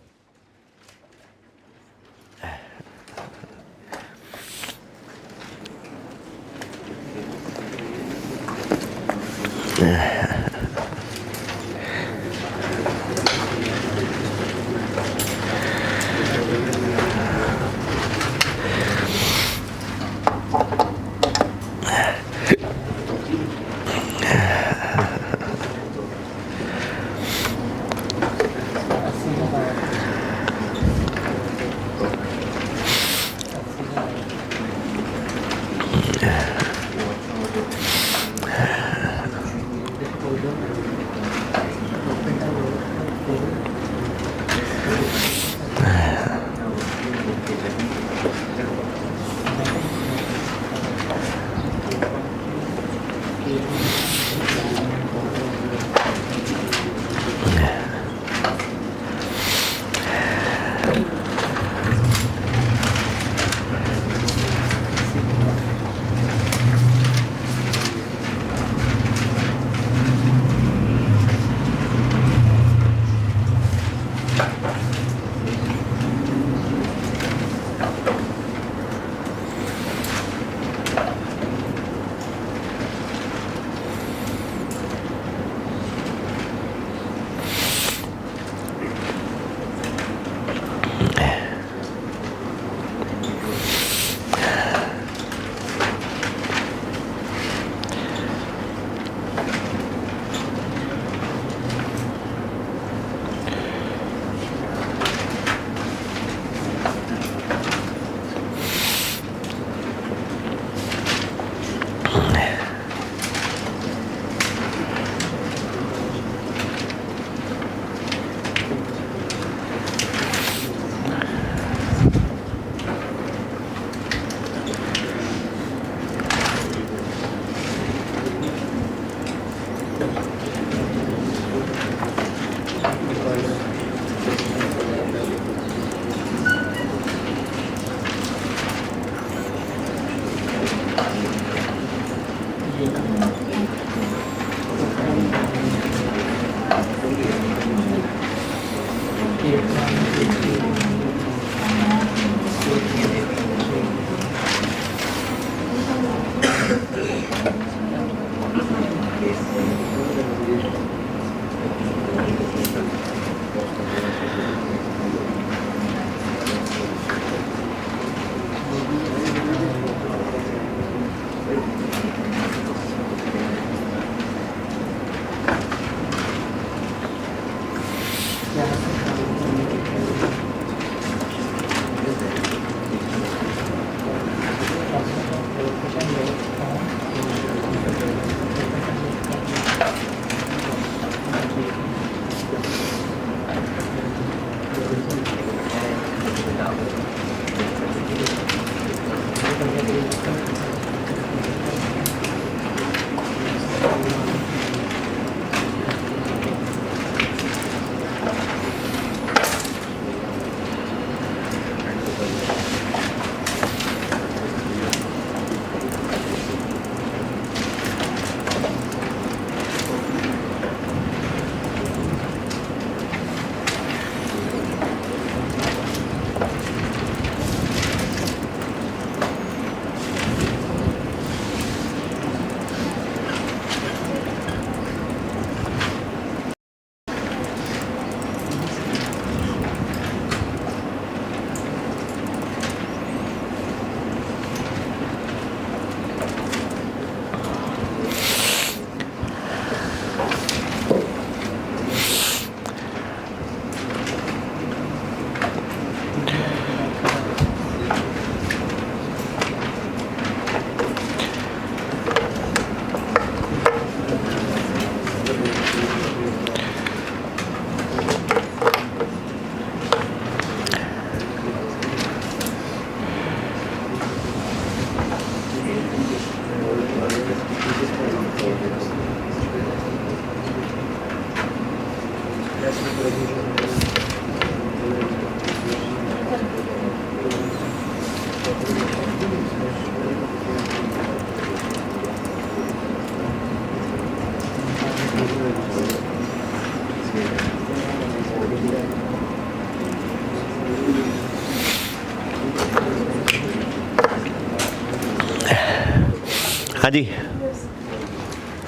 हाँ जी,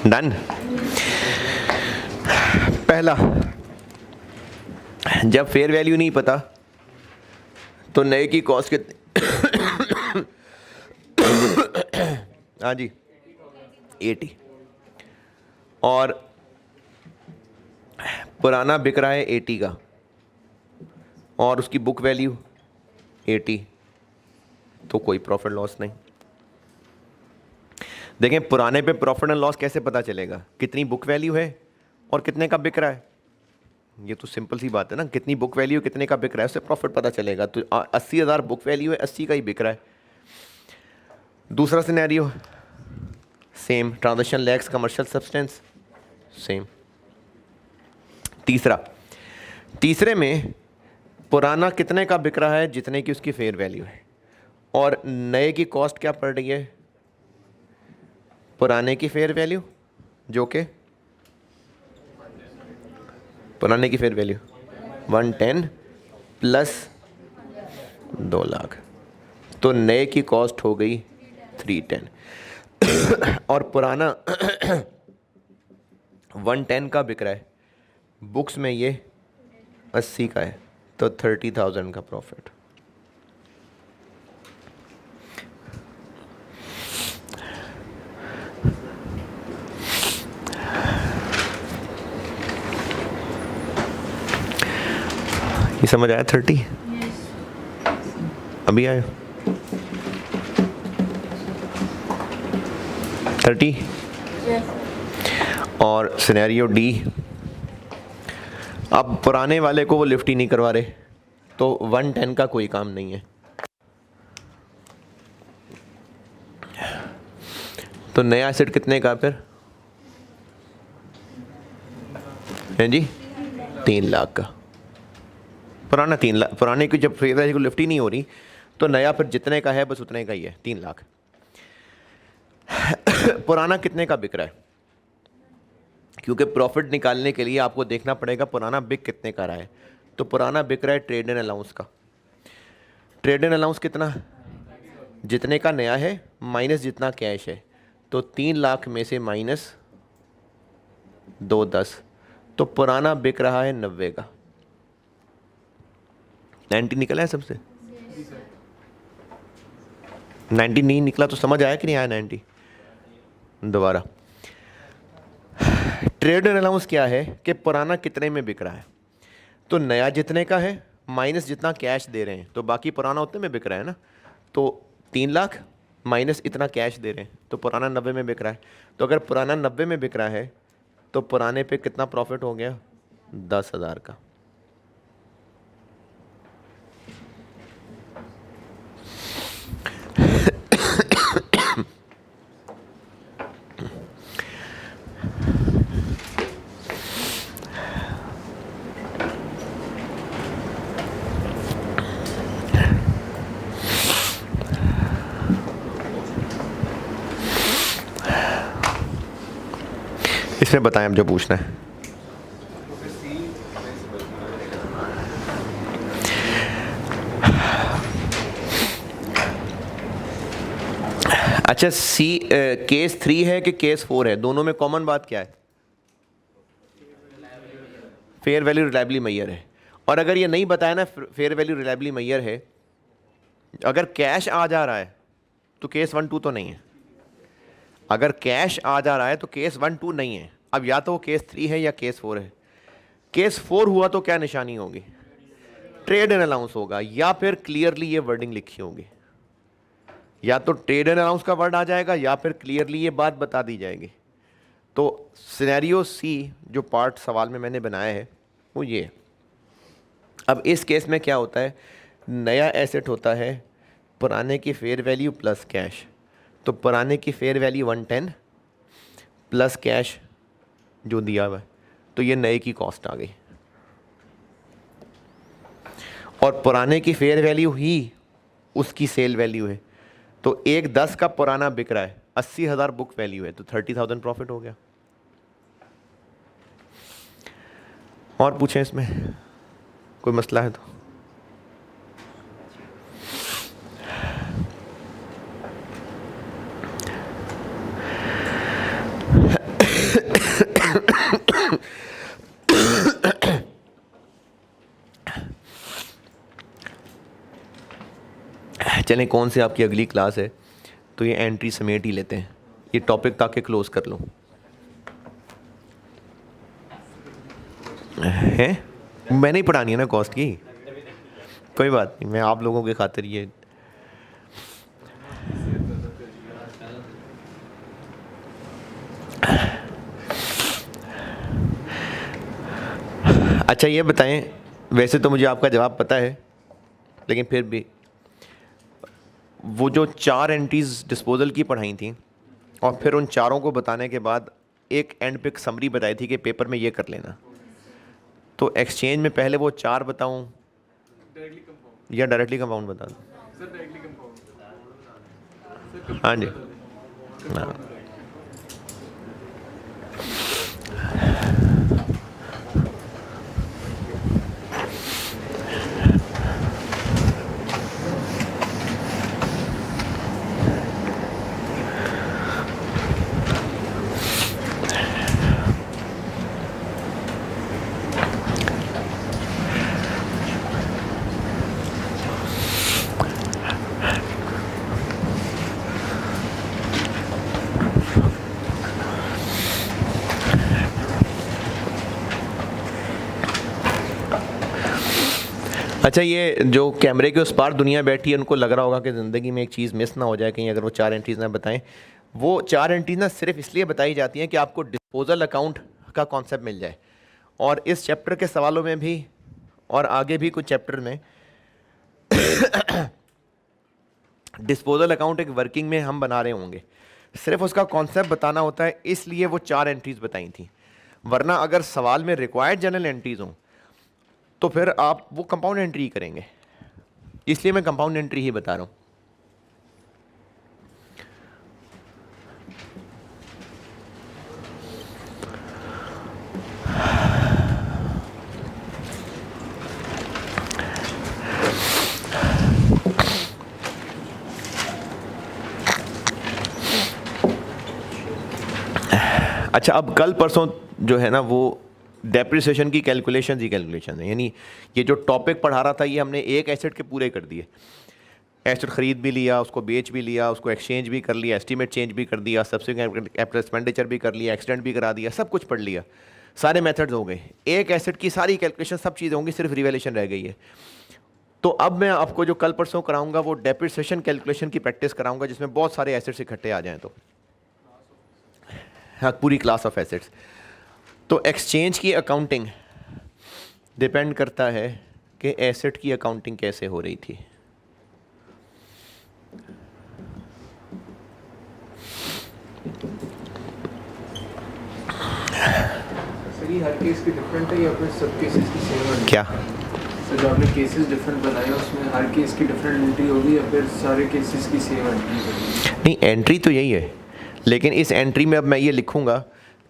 डन। पहला, जब फेयर वैल्यू नहीं पता तो नए की कॉस्ट कितनी? हाँ जी, 80। और पुराना बिक रहा है 80 का और उसकी बुक वैल्यू 80, तो कोई प्रॉफिट लॉस नहीं। देखें पुराने पे प्रॉफिट एंड लॉस कैसे पता चलेगा? कितनी बुक वैल्यू है और कितने का बिक रहा है। ये तो सिंपल सी बात है ना, कितनी बुक वैल्यू कितने का बिक रहा है उससे प्रॉफिट पता चलेगा। तो 80,000 बुक वैल्यू है, 80 का ही बिक रहा है। दूसरा scenario same, transaction lakhs commercial substance same. तीसरे में पुराना कितने का बिक रहा है जितने की उसकी फेयर वैल्यू है, और नए की कॉस्ट क्या पड़ रही है? पुराने की फेयर वैल्यू, जो कि पुराने की फेयर वैल्यू 110 प्लस 2 लाख, तो नए की कॉस्ट हो गई 310। और पुराना 110 का बिक रहा है, बुक्स में ये 80 का है, तो 30,000 का प्रॉफिट। ये समझ आया? 30 अभी आया 30। और सिनेरियो डी, अब पुराने वाले को वो लिफ्ट ही नहीं करवा रहे, तो 110 का कोई काम नहीं है, तो नया एसेट कितने का फिर है जी? 3 लाख का। पुराना 3 लाख, पुराने की जब फेयर वैल्यू को लिफ्ट ही नहीं हो रही, तो नया फिर जितने का है बस उतने का ही है, 3 लाख। पुराना कितने का बिक रहा है? क्योंकि प्रॉफिट निकालने के लिए आपको देखना पड़ेगा पुराना बिक कितने का रहा है। तो पुराना बिक रहा है ट्रेड एंड अलाउंस का। ट्रेड एंड अलाउंस कितना? जितने का नया है माइनस जितना कैश है, तो 3 लाख में से माइनस 2 10, तो पुराना बिक रहा है 90 का। 90 निकला है सबसे? 90 नहीं निकला तो समझ आया कि नहीं आया 90? दोबारा, ट्रेड एंड अलाउंस क्या है कि पुराना कितने में बिक रहा है, तो नया जितने का है माइनस जितना कैश दे रहे हैं, तो बाकी पुराना उतने में बिक रहा है ना। तो 3 लाख माइनस इतना कैश दे रहे हैं, तो पुराना 90 में बिक रहा है। तो अगर पुराना 90 में बिक रहा है तो पुराने पे कितना प्रॉफिट हो गया? 10,000 का। इसमें बताएं अब जो पूछना है। अच्छा, सी केस 3 है कि केस 4 है? दोनों में कॉमन बात क्या है? फेयर वैल्यू रिलायबली मैयर है। और अगर ये नहीं बताया ना फेयर वैल्यू रिलायबली मैयर है, अगर कैश आ जा रहा है तो केस 1 2 तो नहीं है। अगर कैश आ जा रहा है तो केस 1 2 नहीं है। अब या तो वो केस 3 है या केस 4 है। केस 4 हुआ तो क्या निशानी होगी? ट्रेड एंड अलाउंस होगा, या फिर क्लियरली ये वर्डिंग लिखी होगी। या तो ट्रेड एंड अलाउंस का वर्ड आ जाएगा या फिर क्लियरली ये बात बता दी जाएगी। तो सिनेरियो सी जो पार्ट सवाल में मैंने बनाया है वो ये। अब इस केस में क्या होता है? नया एसेट होता है पुराने की फेयर वैल्यू प्लस कैश। तो पुराने की फेयर वैल्यू 110 प्लस कैश जो दिया हुआ है, तो ये नए की कॉस्ट आ गई। और पुराने की फेयर वैल्यू ही उसकी सेल वैल्यू है। तो एक 10 का पुराना बिक रहा है, 80,000 बुक वैल्यू है, तो 30,000 प्रॉफिट हो गया। और पूछें इसमें कोई मसला है तो। चलें, कौन सी आपकी अगली क्लास है, तो ये एंट्री समेट ही लेते हैं ये टॉपिक ताकि क्लोज कर लूँ। है मैंने ही पढ़ानी है ना कॉस्ट की, कोई बात नहीं, मैं आप लोगों के खातिर ये अच्छा ये बताएं, वैसे तो मुझे आपका जवाब पता है, लेकिन फिर भी वो जो 4 एंट्रीज डिस्पोजल की पढ़ाई थी और फिर उन चारों को बताने के बाद एक एंड पे समरी बताई थी कि पेपर में ये कर लेना, तो एक्सचेंज में पहले वो 4 बताऊं या डायरेक्टली कंपाउंड बता दूं? हाँ जी, हाँ। अच्छा, ये जो कैमरे के उस पार दुनिया बैठी है, उनको लग रहा होगा कि ज़िंदगी में एक चीज़ मिस ना हो जाए कहीं, अगर वो 4 एंट्रीज ना बताएं। वो 4 एंट्रीज ना सिर्फ इसलिए बताई जाती हैं कि आपको डिस्पोजल अकाउंट का कॉन्सेप्ट मिल जाए। और इस चैप्टर के सवालों में भी और आगे भी कुछ चैप्टर में डिस्पोजल अकाउंट एक वर्किंग में हम बना रहे होंगे, सिर्फ उसका कॉन्सेप्ट बताना होता है, इसलिए वो 4 एंट्रीज बताई थी। वरना अगर सवाल में रिक्वायर्ड जनरल एंट्रीज हों तो फिर आप वो कंपाउंड एंट्री करेंगे, इसलिए मैं कंपाउंड एंट्री ही बता रहा हूँ। अच्छा, अब कल परसों जो है ना वो डेप्रिसिएशन की कैलकुलेशन है, यानी ये जो टॉपिक पढ़ा रहा था ये हमने एक एसेट के पूरे कर दिए। एसेट ख़रीद भी लिया, उसको बेच भी लिया, उसको एक्सचेंज भी कर लिया, एस्टीमेट चेंज भी कर दिया, सब्सिक्वेंट कैपिटल एक्सपेंडिचर भी कर लिया, एक्सीडेंट भी करा दिया, सब कुछ पढ़ लिया, सारे मेथड्स हो गए। एक एसेट की सारी कैलकुलेशन सब चीज़ें होंगी, सिर्फ रिवैल्यूएशन रह गई है। तो अब मैं आपको जो कल परसों कराऊंगा वो डेप्रिसिएशन कैलकुलेशन की प्रैक्टिस कराऊंगा, जिसमें बहुत सारे एसेट्स इकट्ठे आ जाएँ। तो हाँ, पूरी क्लास ऑफ एसेट्स। तो एक्सचेंज की अकाउंटिंग डिपेंड करता है कि एसेट की अकाउंटिंग कैसे हो रही थी। सर ये हर केस की डिफरेंट है या फिर सब केसेस की सेम है? क्या सर जो आपने केसेस डिफरेंट बनाए उसमें हर केस की डिफरेंट एंट्री होगी या फिर सारे केसेस की सेम एंट्री होगी? नहीं, एंट्री तो यही है, लेकिन इस एंट्री में अब मैं ये लिखूंगा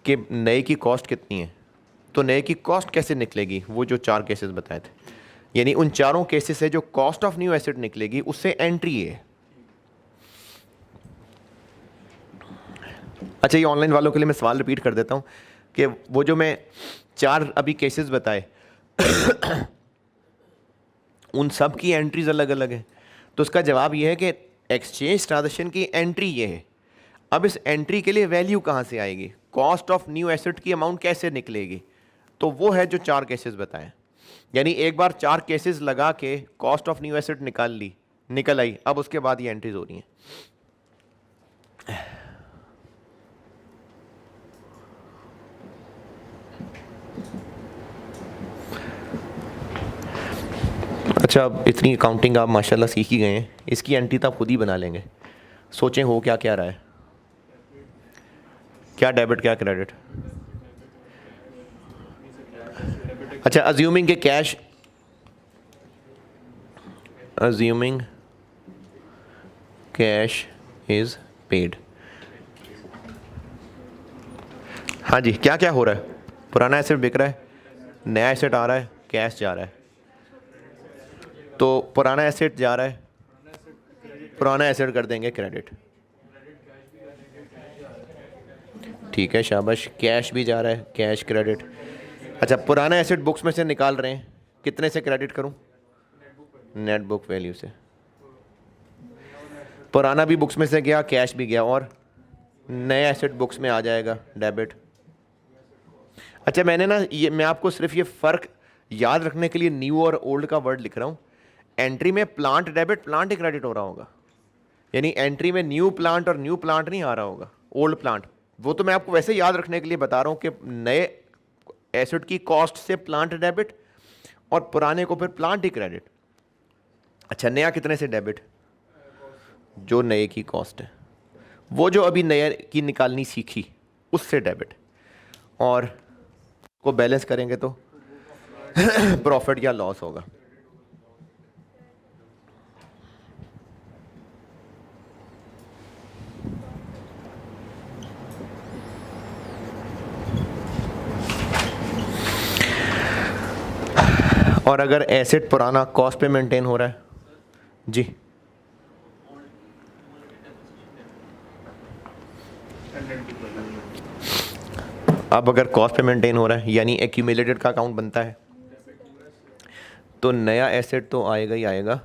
कि नए की कॉस्ट कितनी है। तो नए की कॉस्ट कैसे निकलेगी, वो जो 4 केसेस बताए थे, यानी उन चारों केसेस से जो कॉस्ट ऑफ न्यू एसेट निकलेगी उससे एंट्री है। अच्छा, ये ऑनलाइन वालों के लिए मैं सवाल रिपीट कर देता हूँ कि वो जो मैं 4 अभी केसेस बताए उन सब की एंट्रीज अलग अलग हैं। तो उसका जवाब ये है कि एक्सचेंज ट्रांजैक्शन की एंट्री ये है। अब इस एंट्री के लिए वैल्यू कहाँ से आएगी, कॉस्ट ऑफ न्यू एसेट की अमाउंट कैसे निकलेगी, तो वो है जो 4 केसेस बताएं। यानी एक बार 4 केसेस लगा के कॉस्ट ऑफ न्यू एसेट निकल आई, अब उसके बाद ये एंट्रीज हो रही हैं। अच्छा, अब इतनी अकाउंटिंग आप माशाल्लाह सीख ही गए हैं, इसकी एंट्री तो आप खुद ही बना लेंगे। सोचें हो क्या क्या रहा है, क्या डेबिट क्या क्रेडिट। अच्छा, अज्यूमिंग के cash assuming cash is paid। हाँ जी, क्या क्या हो रहा है? पुराना एसेट बिक रहा है, नया एसेट आ रहा है, कैश जा रहा है। तो पुराना एसेट जा रहा है, पुराना एसेट कर देंगे क्रेडिट। ठीक है, शाबाश। कैश भी जा रहा है, कैश क्रेडिट। अच्छा, पुराना एसेट बुक्स में से निकाल रहे हैं, कितने से क्रेडिट करूं? नेट बुक वैल्यू से। पुराना भी बुक्स में से गया, कैश भी गया, और नया एसेट बुक्स में आ जाएगा, डेबिट। अच्छा, मैंने ना ये, मैं आपको सिर्फ ये फ़र्क याद रखने के लिए न्यू और ओल्ड का वर्ड लिख रहा हूँ। एंट्री में प्लांट डेबिट, प्लांट ही क्रेडिट हो रहा होगा, यानी एंट्री में न्यू प्लांट और न्यू प्लांट नहीं आ रहा होगा, ओल्ड प्लांट। वो तो मैं आपको वैसे याद रखने के लिए बता रहा हूँ कि नए एसेट की कॉस्ट से प्लांट डेबिट और पुराने को फिर प्लांट ही क्रेडिट। अच्छा, नया कितने से डेबिट? जो नए की कॉस्ट है, वो जो अभी नए की निकालनी सीखी उससे डेबिट, और को बैलेंस करेंगे तो प्रॉफिट या लॉस होगा। और अगर एसेट पुराना कॉस्ट पे मेंटेन हो रहा है जी, अब अगर कॉस्ट पे मेंटेन हो रहा है यानी एक्यूमुलेटेड का अकाउंट बनता है, तो नया एसेट तो आएगा ही आएगा,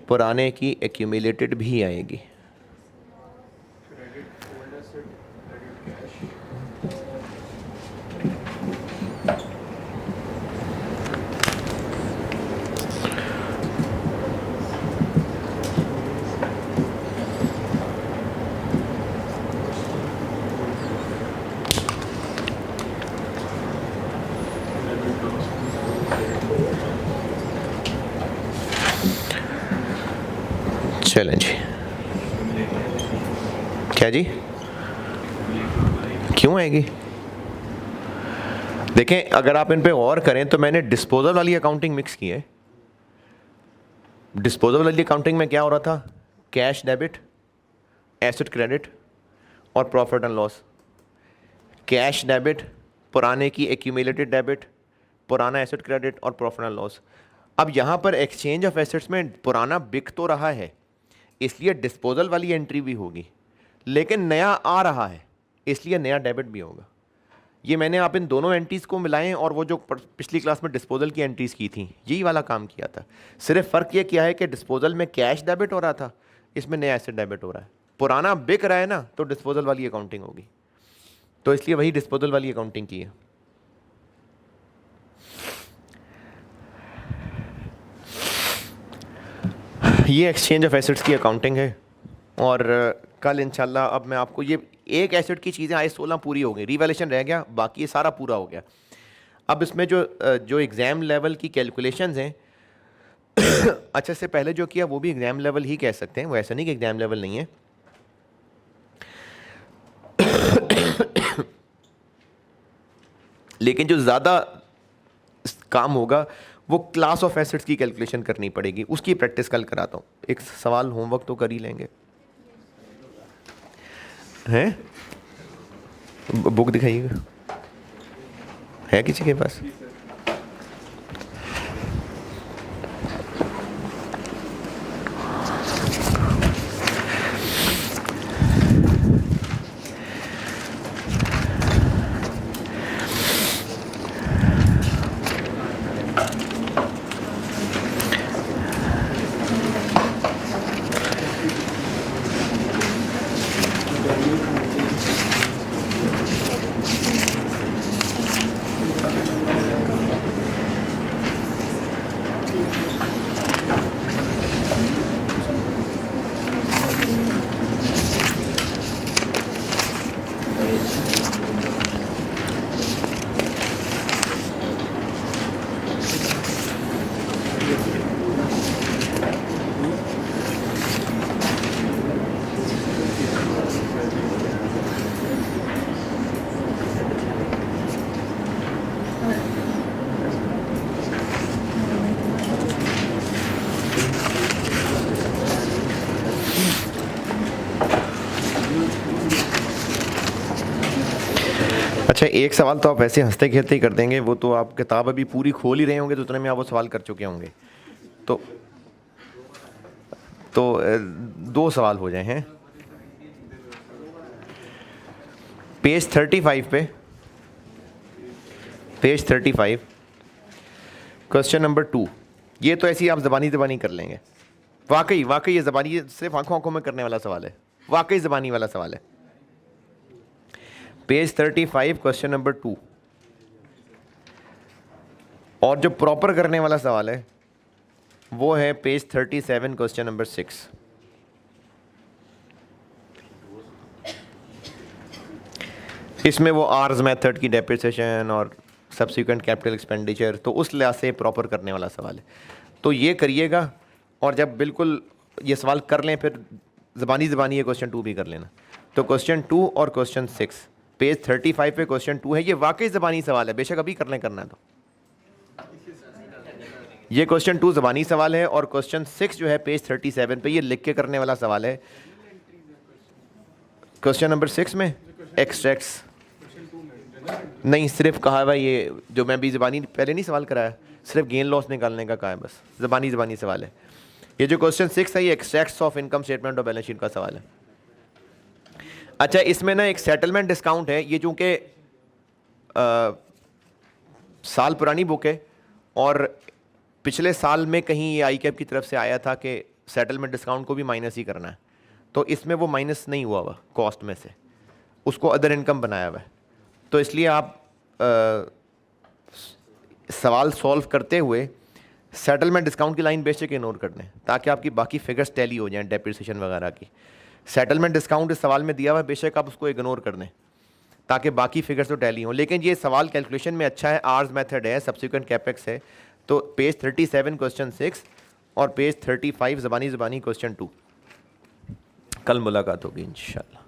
पुराने की एक्यूमुलेटेड भी आएगी। चलें जी, क्या जी, क्यों आएगी? देखें, अगर आप इन पे गौर करें तो मैंने डिस्पोजल वाली अकाउंटिंग मिक्स की है। डिस्पोजल वाली अकाउंटिंग में क्या हो रहा था? कैश डेबिट, एसेट क्रेडिट और profit and loss. Cash debit, पुराने की एक्यूमुलेटेड डेबिट, पुराना एसेट क्रेडिट और प्रॉफिट एंड लॉस। अब यहाँ पर एक्सचेंज ऑफ एसेट्स में पुराना बिक तो रहा है, इसलिए डिस्पोजल वाली एंट्री भी होगी, लेकिन नया आ रहा है इसलिए नया डेबिट भी होगा। ये मैंने आप इन दोनों एंट्रीज को मिलाएं और वो जो पिछली क्लास में डिस्पोजल की एंट्रीज की थी यही वाला काम किया था। सिर्फ फ़र्क ये किया है कि डिस्पोजल में कैश डेबिट हो रहा था, इसमें नया एसेट डेबिट हो रहा है। पुराना बिक रहा है ना, तो डिस्पोजल वाली अकाउंटिंग होगी, तो इसलिए वही डिस्पोजल वाली अकाउंटिंग की है। ये एक्सचेंज ऑफ एसेट्स की अकाउंटिंग है। और कल इंशाल्लाह अब मैं आपको ये एक एसेट की चीज़ें आई 16 पूरी हो गई, रिवैल्यूएशन रह गया, बाकी ये सारा पूरा हो गया। अब इसमें जो एग्ज़ाम लेवल की कैलकुलेशंस हैं अच्छा, से पहले जो किया वो भी एग्ज़ाम लेवल ही कह सकते हैं, वो ऐसा नहीं कि एग्ज़ाम लेवल नहीं है। लेकिन जो ज़्यादा काम होगा वो क्लास ऑफ एसेट्स की कैलकुलेशन करनी पड़ेगी, उसकी प्रैक्टिस कल कराता हूँ। एक सवाल होमवर्क तो कर ही लेंगे, हैं? बुक दिखाइएगा, है किसी के पास? अच्छा, एक सवाल तो आप वैसे हंसते खेलते ही कर देंगे, वो तो आप किताब अभी पूरी खोल ही रहे होंगे तो उतने में आप वो सवाल कर चुके होंगे। तो दो सवाल हो जाए हैं। Page 35 question number 2। ये तो ऐसी आप ज़बानी कर लेंगे। वाकई ये ज़बानी, ये सिर्फ आंखों में करने वाला सवाल है, वाकई ज़बानी वाला सवाल है। पेज 35 क्वेश्चन नंबर 2, और जो प्रॉपर करने वाला सवाल है वो है पेज 37 क्वेश्चन नंबर 6। इसमें वो आर्स मेथड की डेप्रिसिएशन और सब्सिक्वेंट कैपिटल एक्सपेंडिचर, तो उस लिहाज से प्रॉपर करने वाला सवाल है। तो ये करिएगा, और जब बिल्कुल ये सवाल कर लें फिर ज़बानी ये क्वेश्चन 2 भी कर लेना। तो क्वेश्चन 2 और क्वेश्चन 6 पेज 35 पे क्वेश्चन 2 है। ये वाकई ज़बानी सवाल है, बेशक अभी करना है तो ये क्वेश्चन 2 ज़बानी सवाल है, और क्वेश्चन 6 जो है पेज 37 पे ये लिख के करने वाला सवाल है। क्वेश्चन नंबर 6 में एक्सट्रैक्ट्स नहीं, सिर्फ कहा है ये जो मैं भी ज़बानी पहले नहीं सवाल कराया, सिर्फ गेन लॉस निकालने का कहा है, बस ज़बानी सवाल है। ये जो क्वेश्चन 6 है ये एक्सट्रैक्ट्स ऑफ इनकम स्टेटमेंट और बैलेंस शीट का सवाल है। अच्छा, इसमें ना एक सेटलमेंट डिस्काउंट है, ये चूँकि साल पुरानी बुक है और पिछले साल में कहीं ये आई कैप की तरफ से आया था कि सेटलमेंट डिस्काउंट को भी माइनस ही करना है, तो इसमें वो माइनस नहीं हुआ हुआ कॉस्ट में से, उसको अदर इनकम बनाया हुआ है। तो इसलिए आप सवाल सॉल्व करते हुए सेटलमेंट डिस्काउंट की लाइन बेशक इग्नोर कर दें ताकि आपकी बाकी फिगर्स टैली हो जाएं, डेप्रिसिएशन वगैरह की। सेटलमेंट डिस्काउंट इस सवाल में दिया हुआ है, बेशक आप उसको इग्नोर कर दें ताकि बाकी फिगर्स तो टैली हों। लेकिन ये सवाल कैलकुलेशन में अच्छा है, आर्स मेथड है, सब्सिक्वेंट कैपेक्स है। तो पेज 37 क्वेश्चन 6 और पेज 35 ज़बानी क्वेश्चन 2। कल मुलाकात होगी इंशाल्लाह।